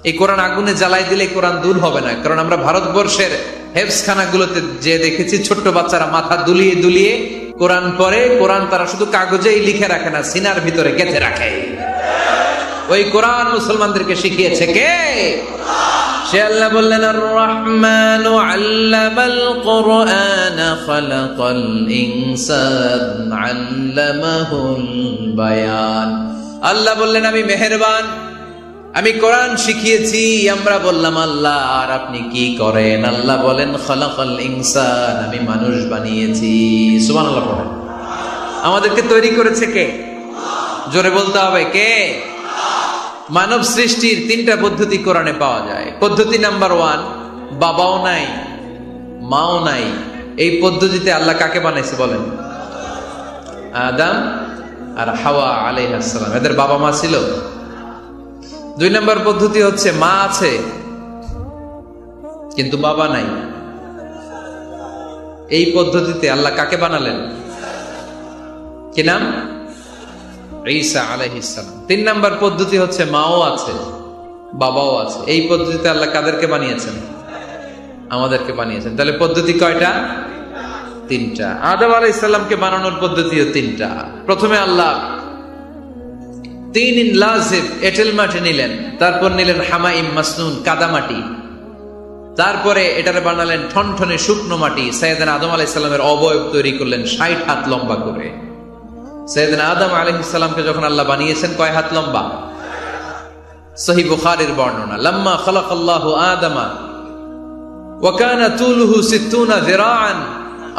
এই কোরআন আগুনে জ্বালাই দিলে কোরআন দূর হবে না। কারণ আমরা ভারতবর্ষের হেফজখানাগুলোতে যে দেখেছি, ছোট্ট বাচ্চারা মাথা দুলিয়ে দুলিয়ে কোরআন পড়ে। কোরআন তারা শুধু কাগজেই লিখে রাখে না, সিনার ভিতরে গেঁথে রাখে। ওই কোরআন মুসলমানদেরকে শিখিয়েছে কে? সে আল্লাহ বললেন, আর রহমানু আল্লামাল কোরআন খালাকাল ইনসান আল্লামাহুল বায়ান। আল্লাহ বললেন, আমি মেহেরবান, আমি কোরআন শিখিয়েছি। আমরা বললাম আল্লাহ, আর আপনি কি করেন? আল্লাহ বলেন, খালাকাল ইনসান, আমি মানুষ বানিয়েছি। সুবহানাল্লাহ পড়েন। আমাদেরকে তৈরি করেছে কে? জোরে বলতে হবে কে? মানব সৃষ্টির 3টা পদ্ধতি কোরআনে পাওয়া যায়। পদ্ধতি নাম্বার 1, বাবাও নাই মাও নাই। এই পদ্ধতিতে আল্লাহ কাকে বানাইছে বলেন? আদম আর হাওয়া আলাইহিস সালাম। এদের বাবা মা ছিল। 2 নম্বর পদ্ধতি হচ্ছে মা আছে কিন্তু বাবা নাই। এই পদ্ধতিতে আল্লাহ কাকে বানালেন? কি নাম? ঈসা আলাইহিস সালাম। 3 নম্বর পদ্ধতি হচ্ছে মাও আছে বাবাও আছে। এই পদ্ধতিতে আল্লাহ কাদেরকে বানিয়েছেন? আমাদেরকে বানিয়েছেন। তাহলে পদ্ধতি কয়টা? 3টা। আদম আলাইহিস সালামকে বানানোর পদ্ধতিও 3টা। প্রথমে আল্লাহ 3 লাজিব এঁটেল মাটি নিলেন, তারপর নিলেন হামাইম মাসনুন কাদা মাটি, তারপরে এটারে বানালেন ঠনঠনে শুকনো মাটি। সাইয়েদনা আদম আলাইহিস সালামের অবয়ব তৈরি করলেন 60 হাত লম্বা করে। সাইয়েদনা আদম আলাইহিস সালামকে যখন আল্লাহ বানিয়েছেন, কয় হাত লম্বা? সহিহ বুখারীর বর্ণনা, লাম্মা খালাকাল্লাহু আদামা ওয়া কানা তুলুহু 60 যিরাআন।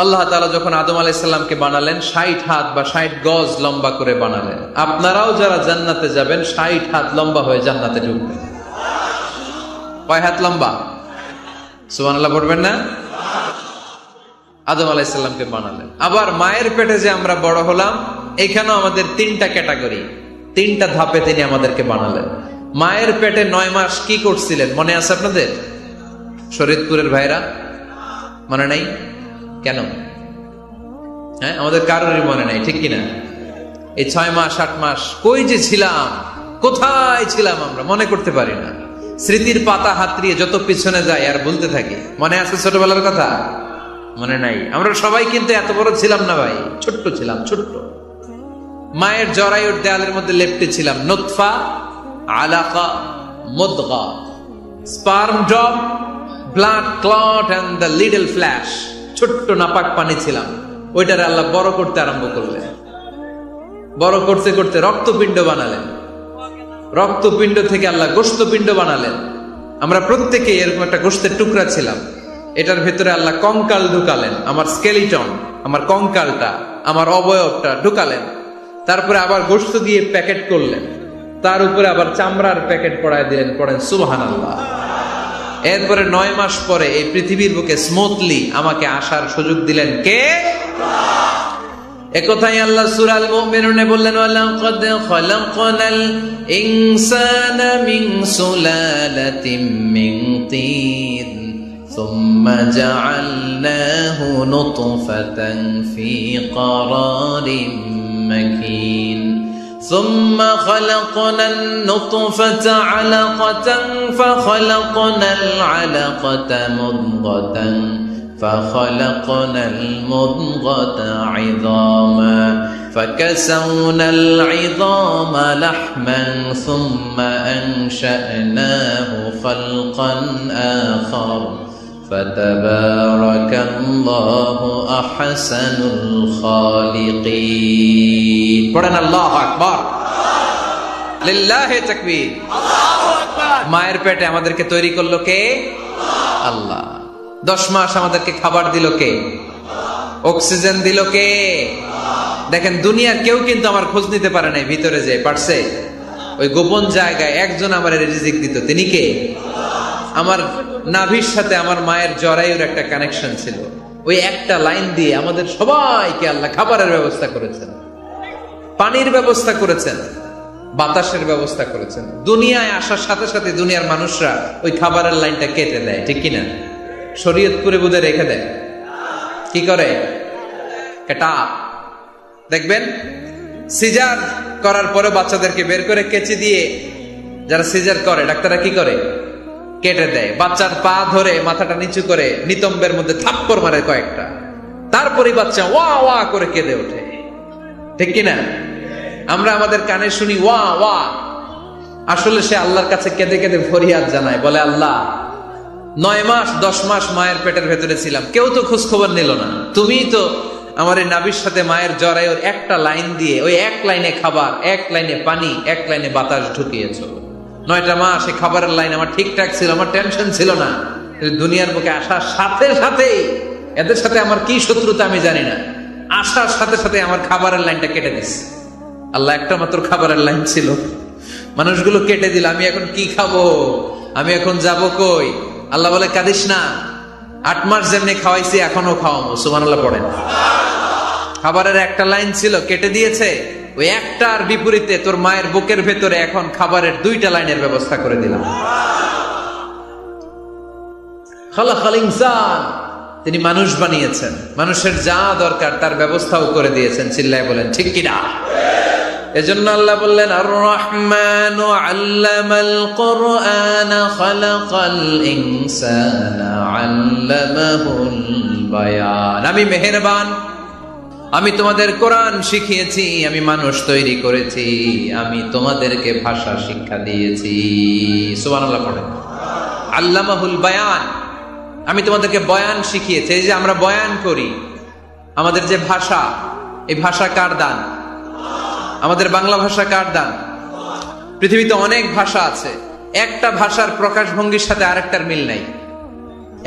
আল্লাহ তাআলা যখন আদম আলাইহিস সালামকে বানালেন, 60 হাত বা 60 গজ লম্বা করে বানালেন। আপনারাও যারা জান্নাতে যাবেন 60 হাত লম্বা হয়ে জান্নাতে ঢুকবেন। কয় হাত লম্বা? সুবহানাল্লাহ পড়বেন না? আদম আলাইহিস সালামকে বানালেন। আবার মায়ের পেটে যে আমরা বড় হলাম, এখানেও আমাদের 3টা ক্যাটাগরি, 3টা ধাপে তিনি আমাদেরকে বানালেন। মায়ের পেটে 9 মাস কি করছিলেন মনে আছে আপনাদের? শরীয়তপুরের ভাইরা মনে নাই? কেন? হ্যাঁ, আমাদের কারোরই মনে নাই, ঠিক কিনা? এই 6 মাস 8 মাস কই যে ছিলাম, কোথায় ছিলাম আমরা মনে করতে পারি না। স্মৃতির পাতা হাতড়িয়ে যত পিছনে যায় আর বলতে থাকি। মনে আছে ছোটবেলার কথা? মনে নাই। আমরা সবাই কিন্তু এত বড় ছিলাম না ভাই, ছোট্ট ছিলাম, ছোট্ট। মায়ের জরায়ুর দেয়ালের মধ্যে লেপ্টে ছিলাম। নুতফা, আলাকা, মুদগা, sperm drop, blood clot and the little flesh. ছোট্ট নাপাক পানি ছিলাম। ওইটারে আল্লাহ বড় করতে আরম্ভ করলেন। বড় করতে করতে রক্তপিণ্ড বানালেন। রক্তপিণ্ড থেকে আল্লাহ গোশতপিণ্ড বানালেন। আমরা প্রত্যেকেই এরকম একটা গোশতের টুকরা ছিলাম। এটার ভেতরে আল্লাহ কঙ্কাল ঢুকালেন, আমার স্কেলিটন, আমার কঙ্কালটা, আমার অবয়বটা ঢুকালেন। তারপরে আবার গোশত দিয়ে প্যাকেট করলেন, তার উপরে আবার চামড়ার প্যাকেট পড়ায় দিলেন। পড়েন সুবহানাল্লাহ। এরপরে 9 মাস পরে এই পৃথিবীর বুকে স্মুথলি আমাকে আসার সুযোগ দিলেন কে? একথাই আল্লাহ সূরা আল মুমিনুনে বললেন, ওয়ালাকাদ খালাকনাল ইনসানা মিন সুলালাতিন মিন তিন সুম্মা জাআলনাহু নুতফাতান ফি ক্বারারিন মাকিন ثم خلقنا النطفة علقة فخلقنا العلقة مضغة فخلقنا المضغة عظاما فكسونا العظام لحما ثم أنشأناه خلقا آخر فتبارك الله أحسن الخالقين. পড়েন আল্লাহু আকবার, লিল্লাহি তাকবীর। মায়ের পেটে আমাদেরকে তৈরি করলো কে? আল্লাহ। 10 মাস আমাদেরকে খাবার দিল কে? অক্সিজেন দিল কে? দেখেন, দুনিয়ার কেউ কিন্তু আমার খোঁজ নিতে পারে নাই ভিতরে যে পারছে। ওই গোপন জায়গায় একজন আমার রিজিক দিত, তিনি কে? আমার নাভির সাথে আমার মায়ের জরায়ুর একটা কানেকশন ছিল। ওই একটা লাইন দিয়ে আমাদের সবাইকে আল্লাহ খাবারের ব্যবস্থা করেছেন, পানির ব্যবস্থা করেছেন, বাতাসের ব্যবস্থা করেছেন। দুনিয়ায় আসার সাথে সাথে দুনিয়ার মানুষরা ওই খাবারের লাইনটা কেটে দেয়, ঠিক কিনা? শরীয়তপুরে বুঝে রেখে দেয়। কি করে? কেটা। দেখবেন সিজার করার পরে বাচ্চাদেরকে বের করে কেচি দিয়ে যারা সিজার করে ডাক্তাররা কি করে? কেটে দেয়। বাচ্চার পা ধরে মাথাটা নিচু করে নিতম্বের মধ্যে থাপ্পড় মারে কয়েকটা, তারপরে বাচ্চা ওয়া ওয়া করে কেঁদে ওঠে, ঠিক কিনা? আমরা আমাদের কানে শুনি ওয়া ওয়া, আসলে সে আল্লাহর কাছে কেঁদে কেঁদে ফরিয়াদ জানায়, বলে আল্লাহ 9 মাস 10 মাস মায়ের পেটের ভেতরে ছিলাম, কেউ তো খোঁজ খবর নিল না, তুমিই তো আমার এই নাভির সাথে মায়ের জরায়ুর একটা লাইন দিয়ে ওই এক লাইনে খাবার, এক লাইনে পানি, এক লাইনে বাতাস ঢুকিয়েছো। 9টা মাস এই খাবারের লাইন আমার ঠিকঠাক ছিল, আমার টেনশন ছিল না। দুনিয়ার বুকে আসার সাথে সাথে এদের সাথে আমার কি শত্রুতা আমি জানি না, আসার সাথে সাথে আমার খাবারের লাইনটা কেটে দিচ্ছে। আল্লাহ একটা মাত্র খাবারের লাইন ছিল, মানুষগুলো কেটে দিল। আমি এখন কি খাবো? আমি এখন যাব কই? আল্লাহ বলে কাঁদিস না, 8 মাস যেমনি খাওয়াইছি এখনো খাওয়াবো। সুবহানাল্লাহ পড়েন। খাবারের একটা লাইন ছিল, কেটে দিয়েছে। ওই একটার বিপরীতে তোর মায়ের বুকের ভেতরে এখন খাবারের 2টা লাইনের ব্যবস্থা করে দিলাম। খালাকাল ইনসান, তিনি মানুষ বানিয়েছেন, মানুষের যা দরকার তার ব্যবস্থাও করে দিয়েছেন। চিল্লায় বলেন ঠিক কিনা? এজন্য আল্লাহ বললেন আর রহমানু আল্লামাল কুরআন খালাকাল ইনসানা আল্লামাহুল বায়ান। আমি মেহেরবান, আমি তোমাদের কোরআন শিখিয়েছি, আমি মানুষ তৈরি করেছি, আমি তোমাদেরকে ভাষা শিক্ষা দিয়েছি। সুবহানাল্লাহ পড়েন। আল্লামাহুল বায়ান, আমি তোমাদেরকে বয়ান শিখিয়েছি। এই যে আমরা বয়ান করি, আমাদের যে ভাষা, এই ভাষা কার দান? আমাদের বাংলা ভাষা কার দান? পৃথিবীতে অনেক ভাষা আছে, একটা ভাষার প্রকাশভঙ্গির সাথে আরেকটার মিল নাই,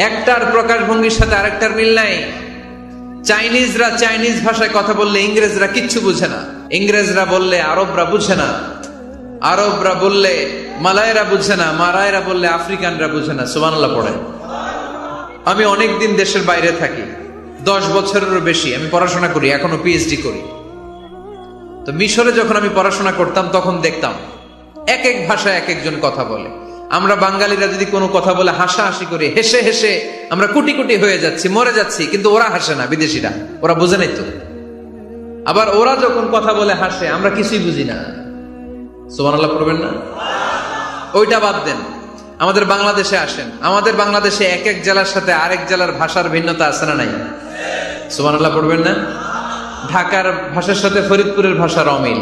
একটার প্রকাশভঙ্গির সাথে আরেকটার মিল নাই। চাইনিজরা চাইনিজ ভাষায় কথা বললে ইংরেজরা কিচ্ছু বুঝে না, ইংরেজরা বললে আরবরা বুঝে না, আরবরা বললে মালায়রা বুঝে না, মারায়রা বললে আফ্রিকানরা বুঝে না। সুবহানাল্লাহ পড়ে। আমি অনেকদিন দেশের বাইরে থাকি, 10 বছরেরও বেশি আমি পড়াশোনা করি, এখনো পিএইচডি করি। তো মিশরে যখন আমি পড়াশোনা করতাম তখন দেখতাম এক এক ভাষায় এক একজন কথা বলে। আমরা বাঙালিরা যদি কোনো কথা বলে হাসাহাসি করি, হেসে হেসে আমরা কোটি কোটি হয়ে যাচ্ছি, মরে যাচ্ছি, কিন্তু ওরা হাসে না, বিদেশিরা, ওরা বুঝে নাই তো। আবার ওরা যখন কথা বলে হাসে, আমরা কিছুই বুঝি না। সুবহানাল্লাহ পড়বেন না? ওইটা বাদ দেন, আমাদের বাংলাদেশে আসেন, আমাদের বাংলাদেশে এক এক জেলার সাথে আরেক জেলার ভাষার ভিন্নতা আছে না নাই? সুবহানাল্লাহ পড়বেন না? ঢাকার ভাষার সাথে ফরিদপুরের ভাষার অমিল,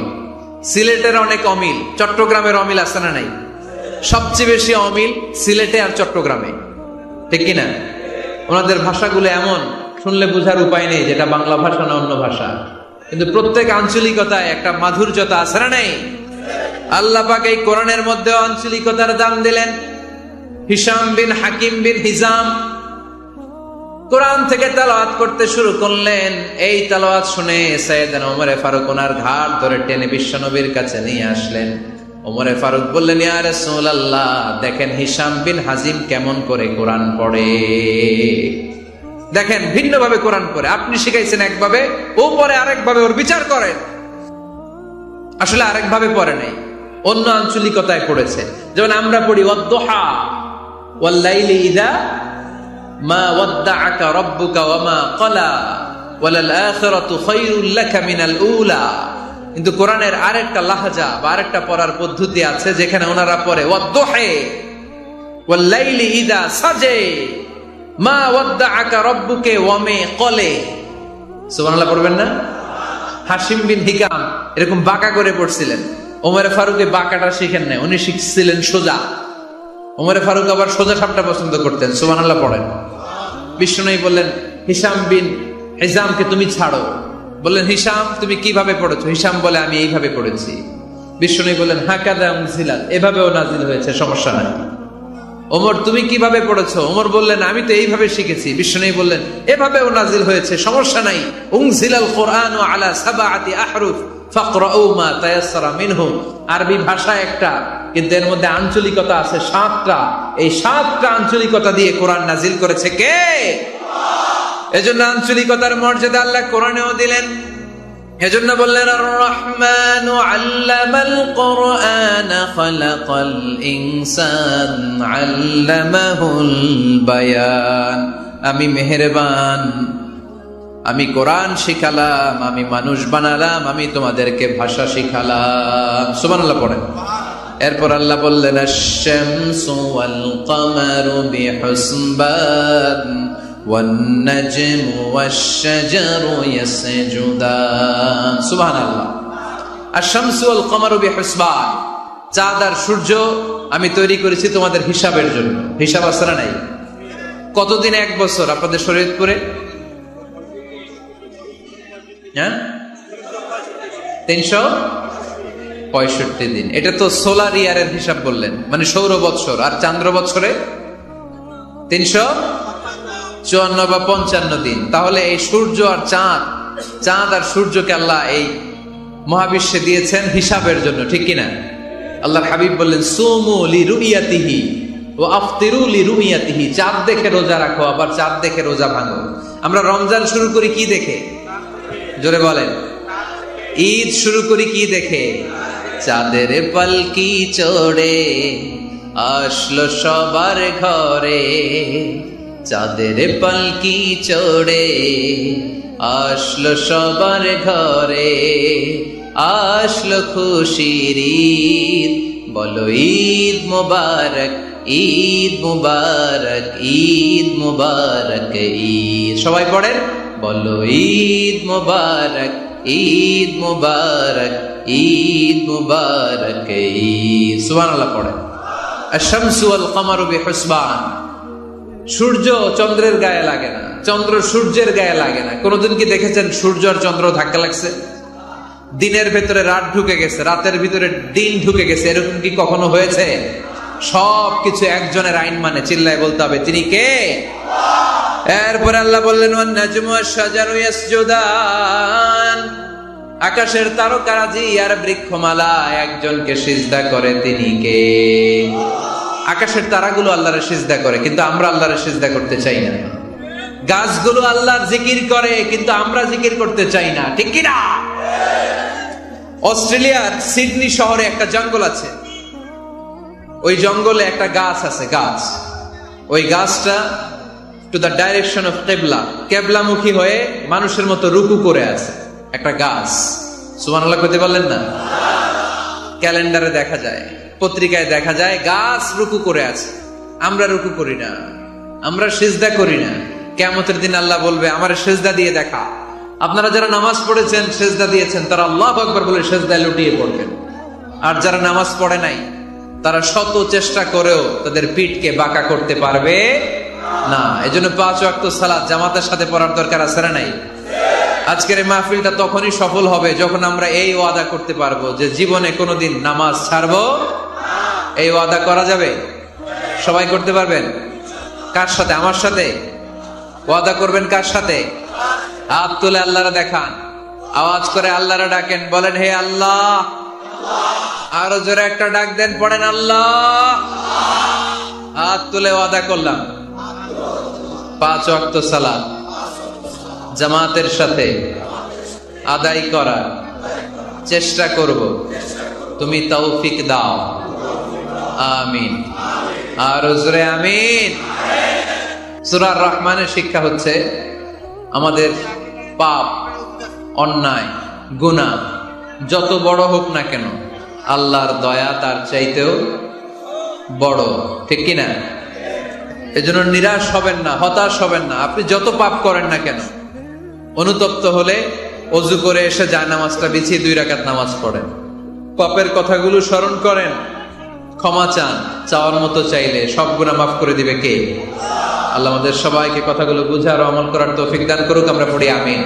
সিলেটের অনেক অমিল, চট্টগ্রামের অমিল আছে না নাই? সবচেয়ে বেশি অমিল সিলেটে আর চট্টগ্রামে, ঠিক কিনা? ওনাদের ভাষাগুলো এমন, শুনলে বোঝার উপায় নেই যেটা বাংলা ভাষা না অন্য ভাষা, কিন্তু প্রত্যেক আঞ্চলিকতায় একটা মাধুর্যতা আছে না নাই? আল্লাহ পাক এই কোরআনের মধ্যে আঞ্চলিকতার দান দিলেন। হিশাম বিন হাকিম বিন হিজাম কোরআন থেকে তেলাওয়াত করতে শুরু করলেন। এই তেলাওয়াত শুনে সাইয়েদনা ওমরে ফারুক ওনার ঘাড় ধরে টেনে বিশ্বনবীর কাছে নিয়ে আসলেন। ওমরে ফারুক বললেন, ইয়া রাসূলুল্লাহ, দেখেন হিশাম বিন হাজিম কেমন করে কোরআন পড়ে, দেখেন ভিন্ন ভাবে কোরআন পড়ে। আপনি শিখাইছেন একভাবে, ও পড়ে আরেকভাবে, ওর বিচার করেন। আসলে আরেকভাবে পড়ে নাই, অন্য আঞ্চলিকতায় পড়েছে। যেমন আমরা পড়ি ওয়াদ-দুহা ওয়াল লাইলি ইযা মা ওয়াদ্দাআকা রাব্বুকা ওয়া মা ক্বালা ওয়ালাল আখিরাতু খায়রুল লাকা মিনাল উলা। কিন্তু কোরআনের আরেকটা লাহাজা বা আরেকটা পড়ার পদ্ধতি আছে যেখানে ওনারা পড়ে ওয়াদ্দুহি ওয়াল লাইলি ইযা সাজে মা ওয়াদ্দাআকা রাব্বুকা ওয়া মা ক্বালে। সুবহানাল্লাহ পড়বেন না? হাশিম বিন হিকাম এরকম বাঁকা করে পড়ছিলেন। ওমর ফারুক এই বাঁকাটা শিখেন না, উনি শিখছিলেন সোজা। ওমর ফারুক আবার সোজা সাপটা পছন্দ করতেন। সুবহানাল্লাহ পড়েন। বিষ্ণুনবী বললেন হিশাম বিন হিজামকে তুমি ছাড়ো। বললেন হিশাম তুমি কিভাবে পড়েছো? হিশাম বলে আমি এইভাবে পড়েছি। বিষ্ণুনবী বললেন হাকাযা উনজিলাত, এভাবেও নাজিল হয়েছে, সমস্যা নাই। ওমর তুমি কিভাবে পড়েছো? ওমর বললেন আমি তো এইভাবে শিখেছি। বিষ্ণুনবী বললেন এভাবেও নাজিল হয়েছে, সমস্যা নাই। উনজিলাল কুরআনু আলা সাবআতি আহরুফ ফাকরাউ মা তায়াসসারা মিনহু। আরবি ভাষা একটা, কিন্তু এর মধ্যে আঞ্চলিকতা আছে 7টা। এই 7টা আঞ্চলিকতা দিয়ে কোরআন নাজিল করেছে কে? এজন্য আঞ্চলিকতার মর্যাদা আল্লাহ কোরআনেও দিলেন। এজন্য বললেন আর রহমানু আল্লামাল কুরআন খালাকাল ইনসান আল্লামাহুল বায়ান। আমি মেহেরবান, আমি কোরআন শিখালাম, আমি মানুষ বানালাম, আমি তোমাদেরকে ভাষা শিখালাম। সুবহানাল্লাহ পড়েন। এরপর আল্লাহ বললেন আশ-শামসু ওয়াল কামারু বিহুসবান ওয়ান নাজমু ওয়াশ-শাজারু ইয়াসজুদান। সুবহানাল্লাহ। আশ-শামসু ওয়াল কামারু বিহুসবান, চাঁদ আর সূর্য আমি তৈরি করেছি তোমাদের হিসাবের জন্য। হিসাব আছে না নাই? কতদিন এক বছর আপনাদের শরীয়তপুরে? 365 দিন। এটা তো সোলার ইয়ারের হিসাব বললেন, মানে সৌর বৎসর। আর চান্দ্র বৎসরে 354 বা 55 দিন। তাহলে এই সূর্য আর চাঁদ আর সূর্যকে আল্লাহ এই মহাবিশ্বে দিয়েছেন হিসাবের জন্য, ঠিক কিনা? আল্লাহর হাবিব বললেন সুমু লিরুইয়াতিহি ওয়া আফতিরু লিরুইয়াতিহি। চাঁদ দেখে রোজা রাখো, আবার চাঁদ দেখে রোজা ভাঙো। আমরা রমজান শুরু করি কি দেখে? জোরে বলেন। ঈদ শুরু করি কি দেখে? চাঁদের পালকি চড়ে আসলো সবার ঘরে, চাঁদের পালকি চড়ে আসলো সবার ঘরে, আসলো খুশির ঈদ, বলো ঈদ মুবারক, ঈদ মুবারক, ঈদ মুবারক ঈদ। সবাই পড়েন, বলো ঈদ মুবারক, ঈদ মুবারক, ঈদ মুবারক ঈদ। সুবহানাল্লাহ পড়েন। আশ-শামসু ওয়াল কামারু বিহুসবান। সূর্য চন্দ্রের গায়ে লাগে না, চন্দ্র সূর্যের গায়ে লাগে না। কোনদিন কি দেখেছেন সূর্য আর চন্দ্র ধাক্কা লাগছে? দিনের ভেতরে রাত ঢুকে গেছে, রাতের ভিতরে দিন ঢুকে গেছে, এরকম কি কখনো হয়েছে? সবকিছু একজনের আইন মানে, চিল্লায় বলতে হবে তিনি কে? এরপরে আল্লাহ বললেন ওয়ান নাজমু ওয়াশ-শাজারু ইয়াসজুদান। আকাশের তারকারাজি আর বৃক্ষমালা একজনকে সিজদা করে, তিনি কে? আকাশের তারাগুলো আল্লাহর সিজদা করে, কিন্তু আমরা আল্লাহর সিজদা করতে চাই না। গাছগুলো আল্লাহর জিকির করে, কিন্তু আমরা জিকির করতে চাই না, ঠিক কি না? অস্ট্রেলিয়ার সিডনি শহরে একটা জঙ্গল আছে। ওই জঙ্গলে একটা গাছ আছে, গাছ। ওই গাছটা টু দ্য ডাইরেকশন অফ কিবলা, কিবলামুখী হয়ে মানুষের মতো রুকু করে আছে একটা গাছ। সুবহানাল্লাহ কইতে পারলেন না? ক্যালেন্ডারে দেখা যায়, পত্রিকায় দেখা যায়, গাছ রুকু করে আছে। আমরা রুকু করি না, আমরা সিজদা করি না। কিয়ামতের দিন আল্লাহ বলবে আমারে সিজদা দিয়ে দেখা। আপনারা যারা নামাজ পড়েছেন, সিজদা দিয়েছেন, তারা আল্লাহু আকবার বলে সিজদায় লুটিয়ে পড়বেন। আর যারা নামাজ পড়ে নাই, তারা শত চেষ্টা করেও তাদের পিঠকে বাঁকা করতে পারবে না। এজন্য 5 ওয়াক্ত সালাত জামাতের সাথে পড়ার দরকার আছে না নাই? আজকের এই মাহফিলটা তখনই সফল হবে যখন আমরা এই ওয়াদা করতে পারবো যে জীবনে কোনোদিন নামাজ ছাড়বো না। এই ওয়াদা করা যাবে? সবাই করতে পারবেন? কার সাথে? আমার সাথে ওয়াদা করবেন। কার সাথে? হাত তুলে আল্লাহরা দেখান, আওয়াজ করে আল্লাহরা ডাকেন, বলেন হে আল্লাহ। আরো জোরে একটা ডাক দেন, পড়েন আল্লাহ। হাত তুলে ওয়াদা করলাম 5 ওয়াক্ত সালাত জামাতের সাথে আদায় করার চেষ্টা করব, তুমি তৌফিক দাও, আমিন। আর জোরে আমিন। সূরা রহমানের শিক্ষা হচ্ছে আমাদের পাপ, অন্যায়, গুনাহ যত বড় হোক না কেন আল্লাহর দয়া তার চাইতেও বড়, ঠিক কিনা? এজন্য নিরাশ হবেন না, হতাশ হবেন না। আপনি যত পাপ করেন না কেন, অনুতপ্ত হলে ওযু করে এসে জায়নামাজটা বিছিয়ে 2 রাকাত নামাজ পড়েন, পাপের কথাগুলো স্মরণ করেন, ক্ষমা চান, চাওয়ার মতো চাইলে সব গুনাহ মাফ করে দিবে কে? আল্লাহ আমাদের সবাইকে কথাগুলো বুঝার ও আমল করার তৌফিক দান করুক। আমরা পড়ি আমিন।